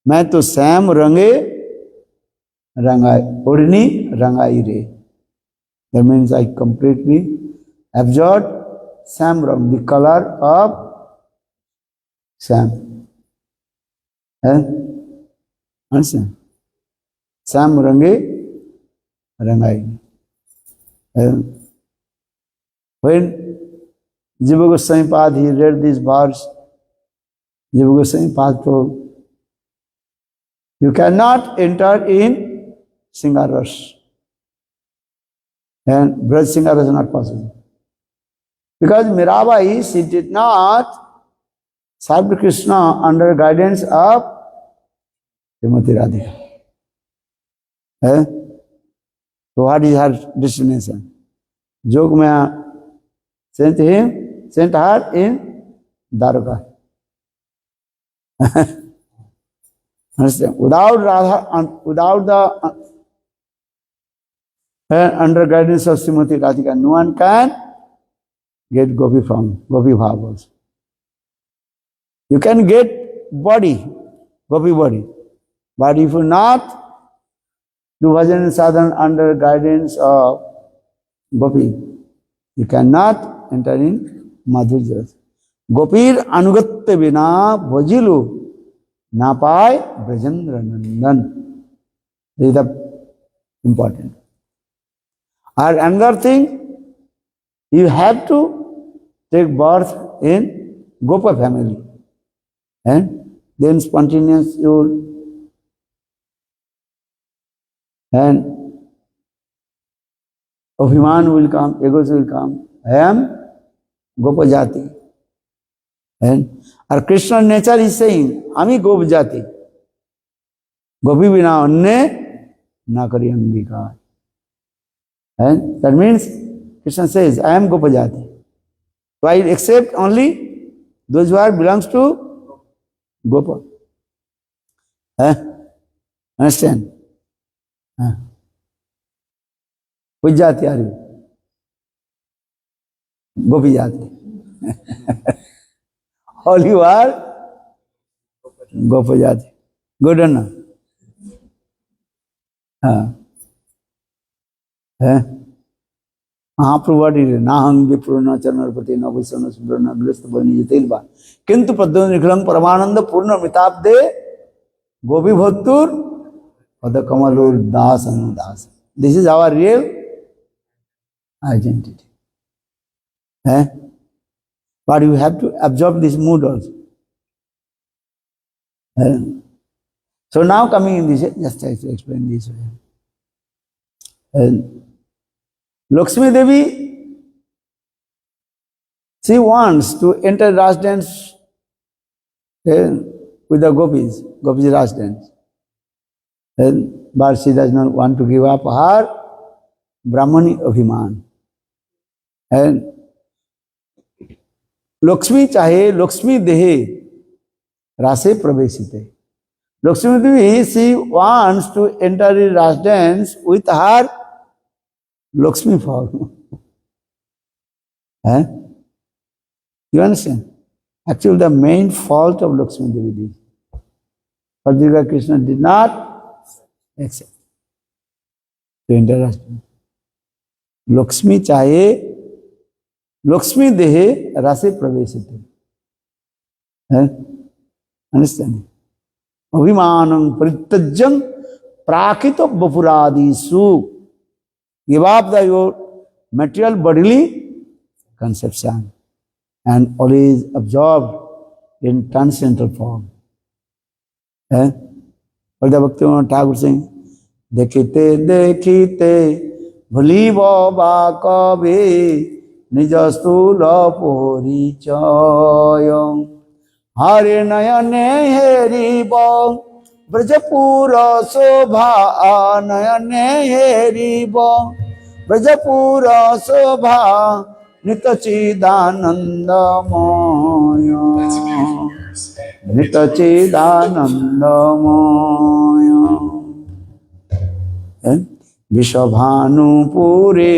[SPEAKER 3] मैं तो श्याम रंगे रंगाई ओढ़नी रंगाई रे. That means I completely absorbed Samram, the color of Sam. Understand? Sam Range Rangai. When Jiva Goswami Pad, he read this verse, Jiva Goswami Pad told, you cannot enter in Singaras. And Braj Singaras is not possible. Because Mirabai, she did not serve Krishna under guidance of Srimati Radhika. So what is her destination? Jogmaya sent her in Dwarka. Understand? Without Radha, without the under guidance of Srimati Radhika, no one can get Gopi from Gopi Bhav also. You can get body, Gopi body, but if you not do bhajan and sadhana under guidance of Gopi, you cannot enter in Madhurya. Gopir anugatte bina bhajilu na paay Brajendra Nandan. This is the important. And another thing, you have to take birth in Gopa family. And then spontaneous you will. And Abhiman will come, egos will come. I am Gopa Jati. And our Krishna nature is saying, Ami Gopa Jati. Gopi bina anne na kari angikar. And that means Krishna says, I am Gopa Jati. So I accept only those who are belongs to Gopa. Understand? Which Jati are you? Gopi Jati. All you are Gopa Jati. Good or not? Mahaprabhu is Nahang Vipru na Chanarpati na Visana Subrana Glista Bani Jatilba. Kintu Padon Niklang Paramananda Purna Mitabde Gopi Bhaktur Pada Kamalur Das and Das. This is our real identity. But you have to absorb this mood also. So now coming in this, just try to explain this way. Lakshmi Devi, she wants to enter Raj dance with the Gopis Raj dance. But she does not want to give up her Brahmani Abhiman. And Lakshmi chahe, Lakshmi dehe, rase praveshite. Lakshmi Devi, she wants to enter the Raj dance with her Lakshmi form. You understand? Actually, the main fault of Lakshmi Devi is Padrika Krishna did not accept to enter Raj dance. Lakshmi chahe, Lakshmi dehe, rase praveshite. Understand? Abhimanam paritajyam prakita bapuradisu. Give up your material bodily conception and always absorbed in transcendental form. But the Bhaktivinoda Thakur saying, Dekhite dekhite bhulibo ba kabe nijastula porichayam Hare nayane heribo Brajapura Sobha Nayane heribo Brajapura Sobha Nityachidanandamaya Nityachidanandamaya Vishabhanupure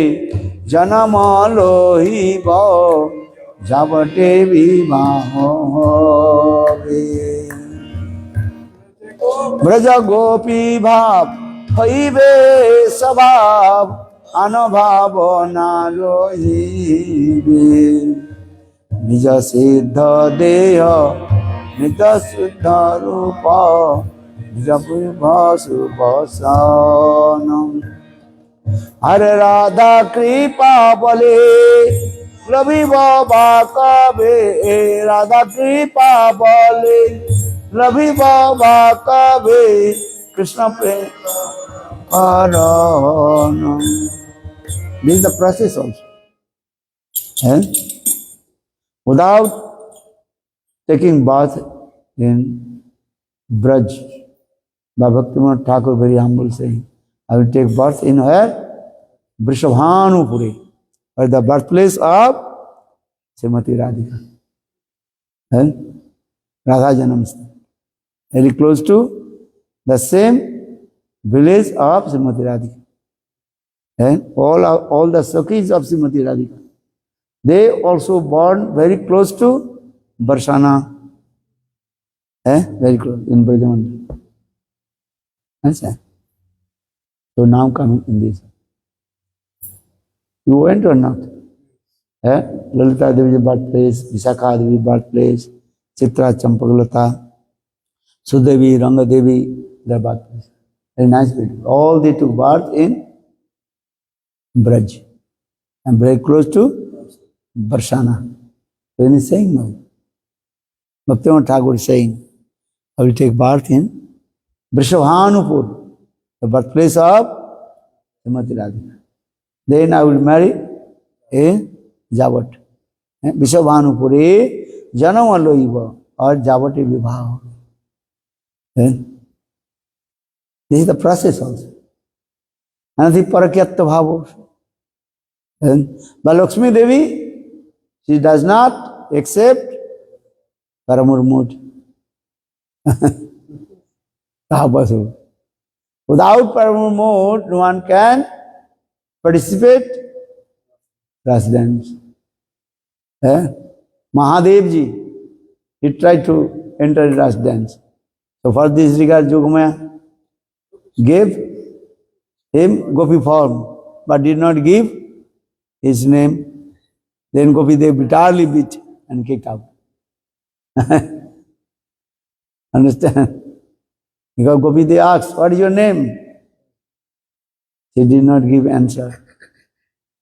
[SPEAKER 3] Janamalohiva Javate Vivahove Braja Gopi Bhav Haive Sabhav Anubhava Narohive Nija Siddha Deha Nija Siddha Rupa Nija Vibhasu Vasanam Hare Radha Kripa Bale Ravi Baba Kabe Radha Kripa Bale Ravi Baba Kabe Krishna Prema This is the process also. And without taking bath in Braj, Bhaktivinoda Thakur very humble saying, I will take birth in where? Vrishabhanupuri, or the birthplace of Srimati Radhika. And Radha Janamsthan. Very close to the same village of Srimati Radhika. And all the Sakhis of Srimati Radhika, they also born very close to Barshana. Very close in Brajaman. Understand? So now coming in this. You went or not? Lalita Devi's birthplace, Vishakha Devi's birthplace, Chitra Champakalata, Sudevi, Ranga Devi, their birthplace. Very nice people. All they took birth in Braj. And very close to Barshana. When he's saying no. Bhaktivinoda Thakur is saying, I will take birth in Vrishabhanupur, the birthplace of Srimati Radhika. Then I will marry a Javat. Vrishabhanupure Janamaloiva or Javati Vibhav. This is the process also. Anati Parakyatta Bhava. But Lakshmi Devi, she does not accept Paramurmut. Without Paramurmut, no one can participate Ras dance. Mahadev ji, he tried to enter Ras dance. So for this regard, Yogamaya gave him Gopi form, but did not give his name. Then Gopi Dev bitterly beat and kicked out. Understand? Because Gopi Dev asked, what is your name? He did not give answer.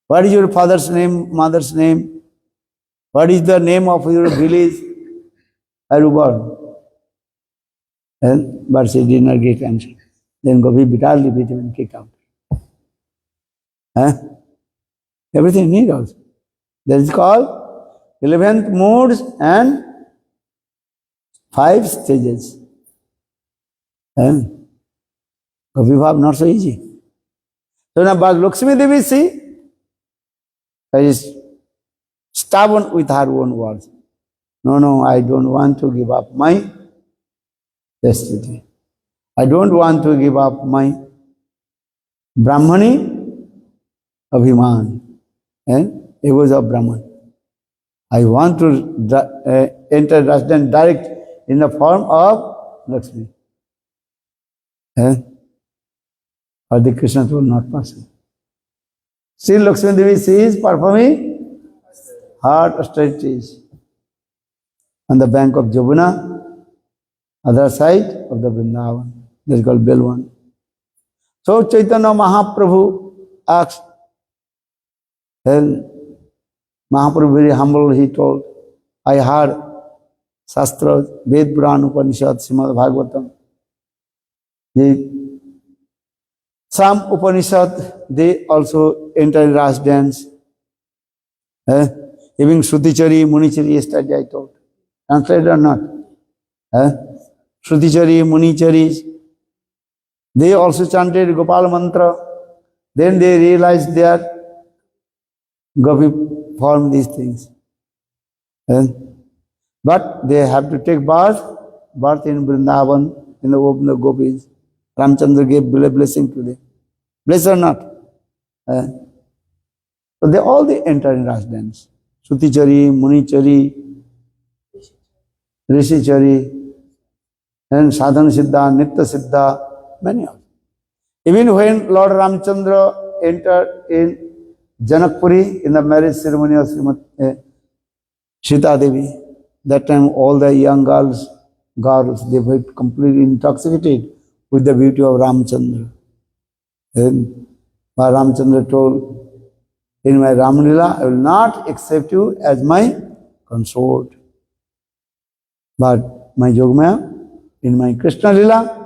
[SPEAKER 3] What is your father's name, mother's name? What is the name of your village? Where you born? But she did not give answer. Then Gopi bitterly beat him and kicked out. Everything need also. That is called 11th moods and 5 stages. Gopi Bhav not so easy. So now Lakshmi Devi, see, is stubborn with her own words. No, I don't want to give up my destiny. I don't want to give up my Brahmani Abhiman. Egos of Brahman. I want to enter Rasdan direct in the form of Lakshmi. Or the Krishna will not pass. Still Lakshmi Devi, she is performing heart austerities on the bank of Jamuna, other side of the Vrindavan. That is called Belwan. So Chaitanya Mahaprabhu asked, and Mahaprabhu very humble, he told, I heard Shastra, Ved, Puran, Upanishad, Srimad Bhagavatam. Some Upanishad, they also enter Ras dance. Even Shrutichari, Munichari, yesterday I told. Translated or not? Shrutichari, Municharis, they also chanted Gopal mantra. Then they realized that Gopi perform these things. But they have to take birth in Vrindavan, in the womb of the gopis. Ramchandra gave blessing to them. Bless or not? So they enter in Raj dance. Sutichari, Munichari, Rishichari, and Sadhana Siddha, Nitya Siddha, many of them. Even when Lord Ramchandra entered in Janakpuri in the marriage ceremony of Sita Devi, that time all the young girls, they were completely intoxicated with the beauty of Ramchandra. Then Ramchandra told, in my Ramlila, I will not accept you as my consort. But my Yogamaya, in my Krishna Lila,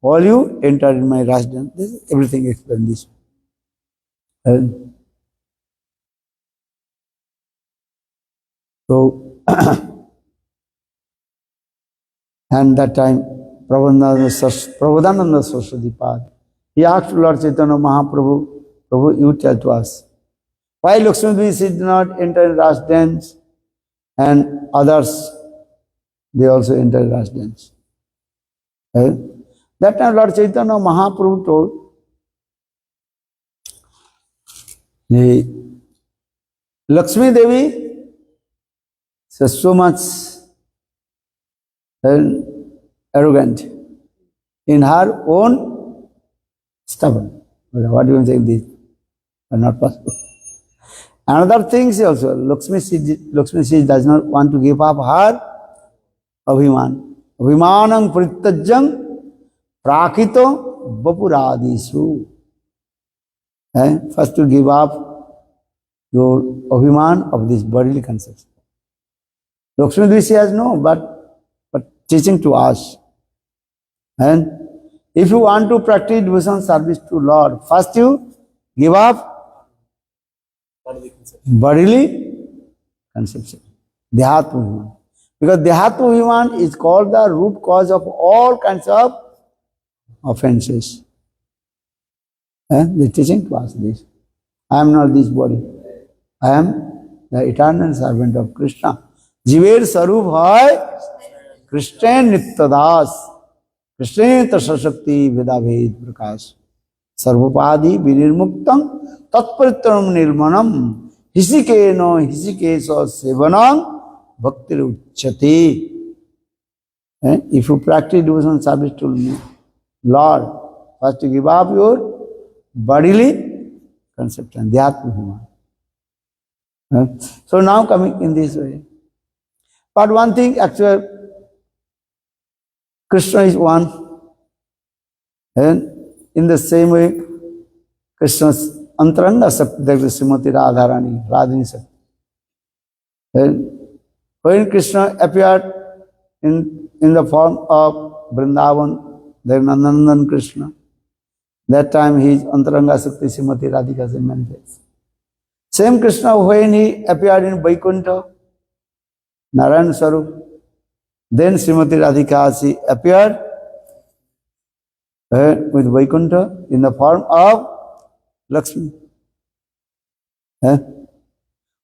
[SPEAKER 3] all you enter in my Rajdan. This is everything explained this. And so, and that time, Prabhupada Saraswati Pad, he asked Lord Chaitanya Mahaprabhu, Prabhu, you tell to us, why Lakshmi Devi did not enter in Raj dance and others, they also enter Raj dance. That time Lord Chaitanya Mahaprabhu told, Lakshmi Devi is so much arrogant in her own stubborn. What do you think this? Not possible. Another thing is also, Lakshmi does not want to give up her abhiman. Abhimanam prittajjam prakito vapuradisu. First to give up your abhiman of this bodily conception. Lakshmi Devi has no, but teaching to us. And if you want to practice devotional service to Lord, first you give up bodily conception. Dehatma Abhiman. Because Dehatma Abhiman is called the root cause of all kinds of offenses. They are teaching to us this. I am not this body. I am the eternal servant of Krishna. Jiver Sarup hai Krishna Nityadas. Krishna Tasasakti Vedabhed Prakash. Sarvapadi Vinirmuktam Tatparitram Nirmanam Hisikeno Hisikesa Sevanam Bhakti Uchati. If you practice devotional service to me, Lord, first to give up your bodily conception, Dhyatma Abhiman. So now coming in this way. But one thing, actually, Krishna is one. And in the same way, Krishna's Antaranga Sakti, that is Srimati Radharani, Radhini Sakti. And when Krishna appeared in the form of Vrindavan, the Nandanandan Krishna, that time his Antaranga Sakti Srimati Radhika se manifest. Same Krishna when he appeared in Vaikuntha, Narayan Sarup, then Srimati Radhika she appeared with Vaikuntha in the form of Lakshmi.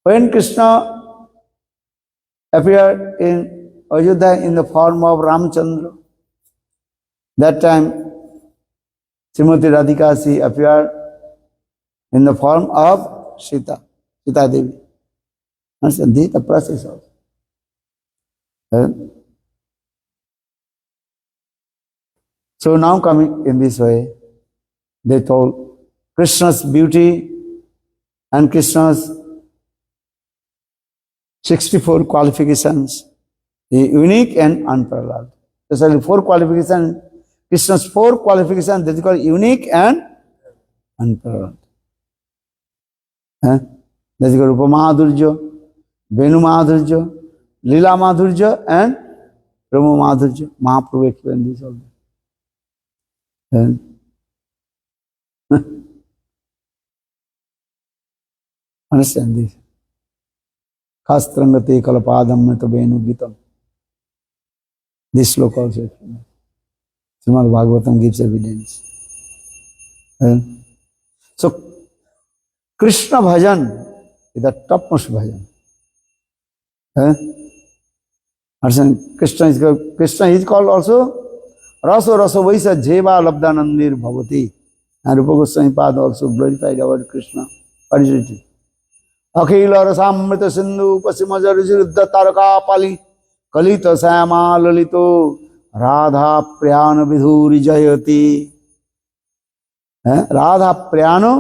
[SPEAKER 3] When Krishna appeared in Ayodhya in the form of Ramchandra, that time Srimati Radhika she appeared in the form of Sita Devi. Understand? This is the process of. So now coming in this way, they told Krishna's beauty and Krishna's 64 qualifications, unique and unparalleled. Especially 4 qualifications, Krishna's 4 qualifications, that is called unique and unparalleled. That is called Rupa Madhurya, Venu Madhurya, Lila Madhurya and Rama Madhurya. Mahaprabhu explained this also. Understand this. Kastrangate kalapadam natabenu gitam. This sloka also explains. Srimad Bhagavatam gives evidence. So, Krishna bhajan is the topmost bhajan. Understand? Krishna is called also Raso Raso Vaisa Jeva Labdhanandir Bhavati. And Rupa Goswami Pada also glorified our Krishna. What is it? Akhila Rasamrita Sindhu Pasimaja Ruddha Taraka Pali Kalita Sama Lalito Radha Priyana Vidhuri Jayati. Radha Priyana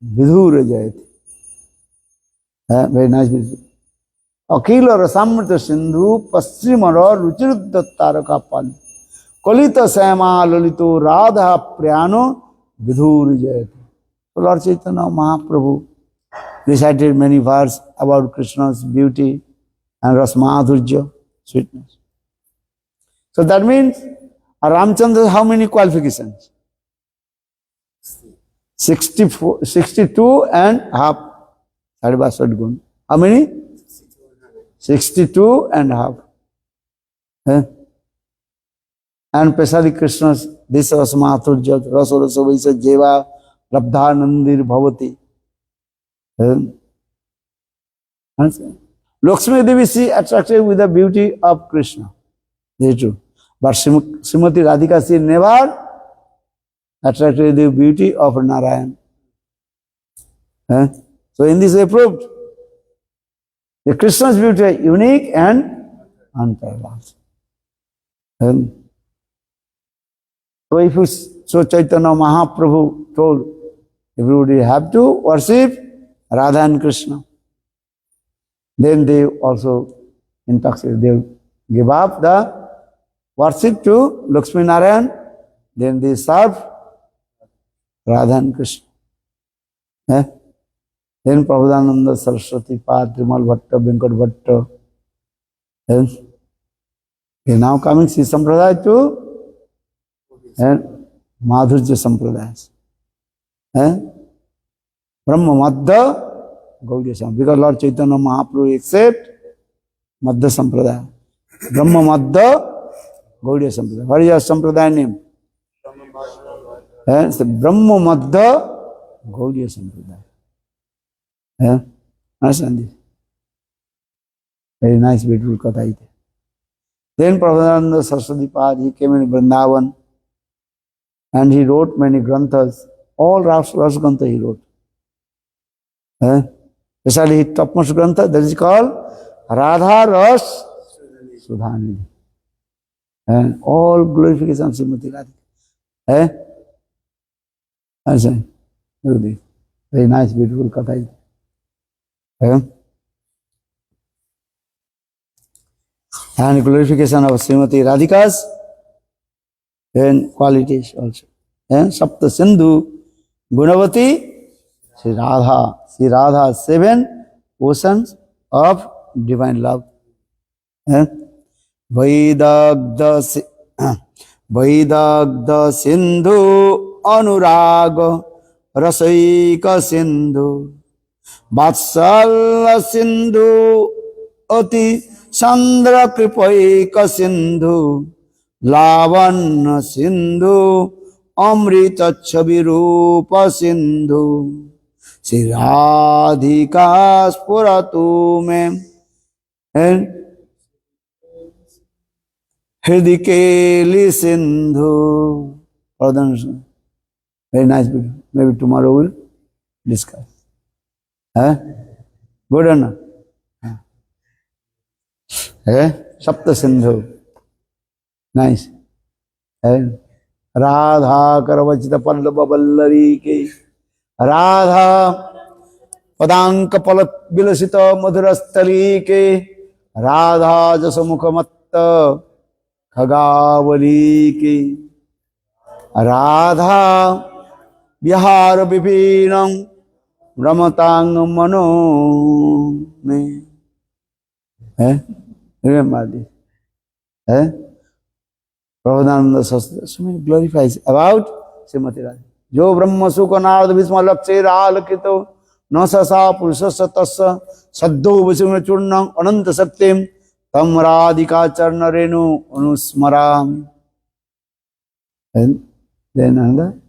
[SPEAKER 3] Vidhuri Jayati. Very nice. Akhila Rasamrita Sindhu Pasimara Ruchiruddha Taraka Pali Kalita Sama Lalito Radha Priyana Vidhuri Jayati. So Lord Chaitanya Mahaprabhu recited many verses about Krishna's beauty and Rasmadhurja, sweetness. So that means Ramchandra, how many qualifications? 62 and half. How many? 62 and half. And especially Krishna's, this Rasmadhurja, Raso Vaisa Jeva Labdhanandir Bhavati. Lakshmi Devi is attracted with the beauty of Krishna. This is true. But Srimati Radhika is never attracted with the beauty of Narayan. So in this way proved, the Krishna's beauty is unique and unparalleled. So if you, so Chaitanya Mahaprabhu told, everybody have to worship Radha and Krishna. Then they also intoxicated. They give up the worship to Lakshmi Narayan. Then they serve Radha and Krishna. Then Prabhudananda Saraswati Pad, Trimal Bhatta, Venkat Bhatta. They now coming Sri Sampradaya to and Madhurya Sampradaya. Brahma Madhya Gaudiya Sampradaya. Because Lord Chaitanya Mahaprabhu accept Madhya Sampradaya. Brahma Madhya Gaudiya Sampradaya. What is your Sampradaya name? It's the Brahma Madhya Gaudiya Sampradaya. Understand this? Very nice, beautiful katha. Then Prabhupada Saraswati Pad, he came in Vrindavan and he wrote many granthas. All Ras Grantha he wrote. Especially his topmost grantha, that is called Radha Ras Sudhanidhi. And all glorification of Srimati Radhika. I say, look at this. Very nice, beautiful katha. And glorification of Srimati Radhika's and qualities also. Sapta Sindhu Gunavati Sri Radha, 7 oceans of divine love. Vaidagda Sindhu Anuraga Rasaika Sindhu Vatsala Sindhu Ati Chandra Kripaika Sindhu Lavanya Sindhu Amrita Chabirupa Sindhu Sri Radhika Spuratu Me and Hridikeli Sindhu. Very nice video. Maybe tomorrow we'll discuss. Good or not? Sapta Sindhu. Nice. Radha Karavachita Pallava Vallari Ke Radha Padanka Palat Bilasita Madhurastali Ke Radha Jasamukamatta Khagavali Ke Radha Vihara Vipinam Ramatang Mano Me. Remember this. Prabhupada Saraswati glorifies about Srimati Radha. Jo Brahma Sukha Narada Bhisma Lakshya Ralakito Nasasa Purusasa Tassa Saddho Vishuna Churnam Ananta Satyam Tam Radhika Charna Renu Anusmaram. And then another.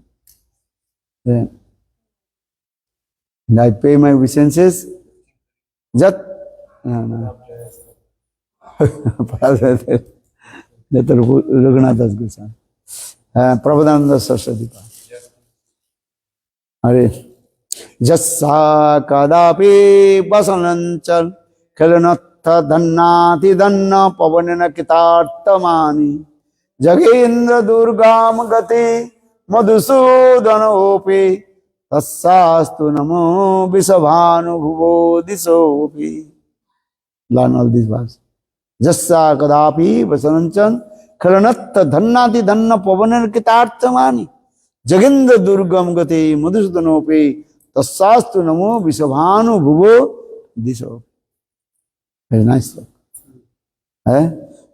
[SPEAKER 3] And I pay my obeisances. Jat. No. Jat Raghunathas Goswami. Prabhupada Saraswati. Hare. Jassa kadapi vasananchal khalanatha dhannati dhanna pavanena kitartamani Jagendra durgam gati madhusudana opi tassastu namo visabhanu bhuvo disopi. Learn all these words. Jassa kadapi vasananchal khalanatha dhannati dhanna pavanena kitartamani Jagendra durgam gati madhusudana opi Tassastu namo visabhanu bhuvo diso. Very nice.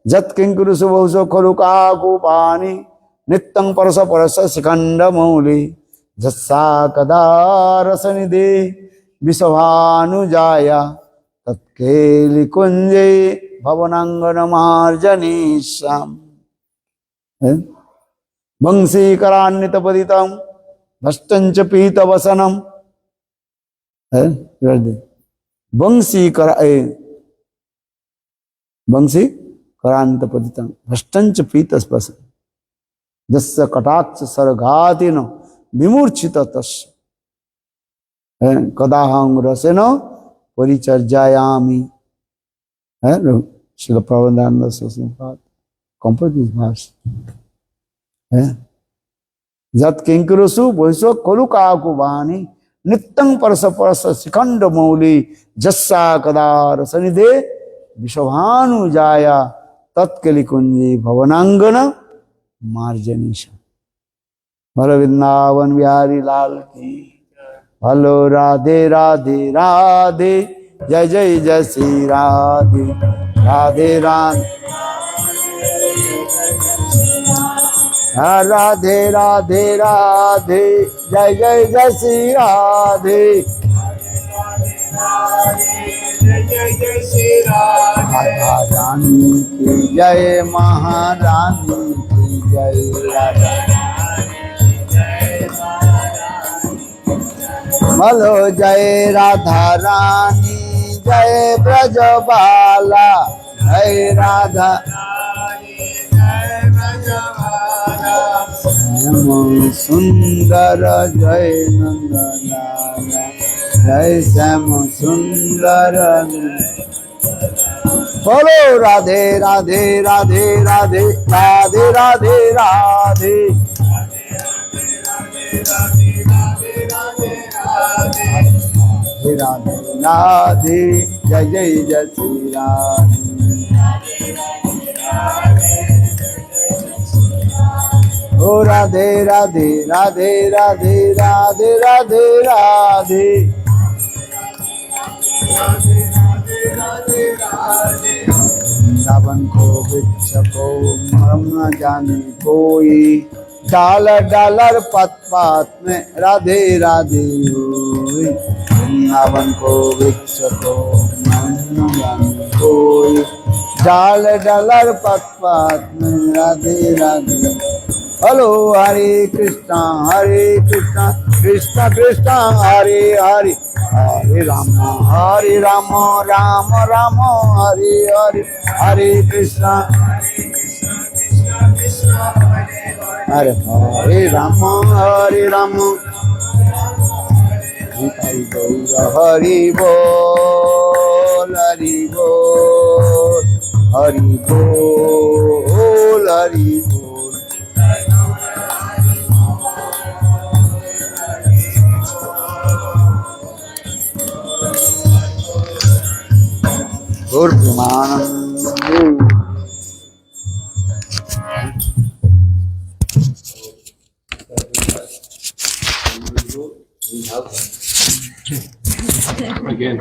[SPEAKER 3] Jat kinkuru subhauso khaluka kupani nittang parasa parasa sikhanda mauli jassa kada rasanide visabhanu jaya tatkeli kunje bhavanangana marjanisham. Bangsi karannita paditam bhastancha pita vasanam. Bangsi karanta paditang bhashtancha pitas pasan jasya katatsa saragatina vimurchita tasya kadahang rasena paricharjayami. Srila Prabhupada Saraswati composed this verse. Jat kinkurusu bhaiswa kalukaku vani Nittang parasa parasa sikhanda mauli jassa kadar sanide vishabhanu jaya tatkali kunji bhavanangana marjanisha. Bhalo Vrindavan Bihari Lal ki. Bhalo Radhe Radhe Radhe Jai Jai Jai Sri Radhe Radhe Radhe Radhe Radhe Radhe Jai Jai Jai Sri Radhe Radha Rani ki Jai Maharani ki Jai Radha Bhalo Jai Radha Rani Jai Brajabala Jai Radha Sam Sundara Jai Nandana Jai Sam Sundara Bolo Radhe Radhe Radhe Radhe Radhe Radhe Radhe Radhe Radhe Jai Jai Jai Sri Oh Radhe Radhe Radhe Radhe Radhe Radhe Radhe Vrindavan ko vichako maram na jane koi dollar पत पात में राधे राधे होई वृंदावन को वृक्ष को मन कोई dollar पत पात में राधे राधे हेलो हरे Krishna Krishna Krishna Hare Hare Hare Ram Ram Ram Hare Hare Hare Krishna Hare Hare Rama Hare Hari Bol Hari Bol Hari Bol Hari Bol Gaur Premanand
[SPEAKER 1] Again.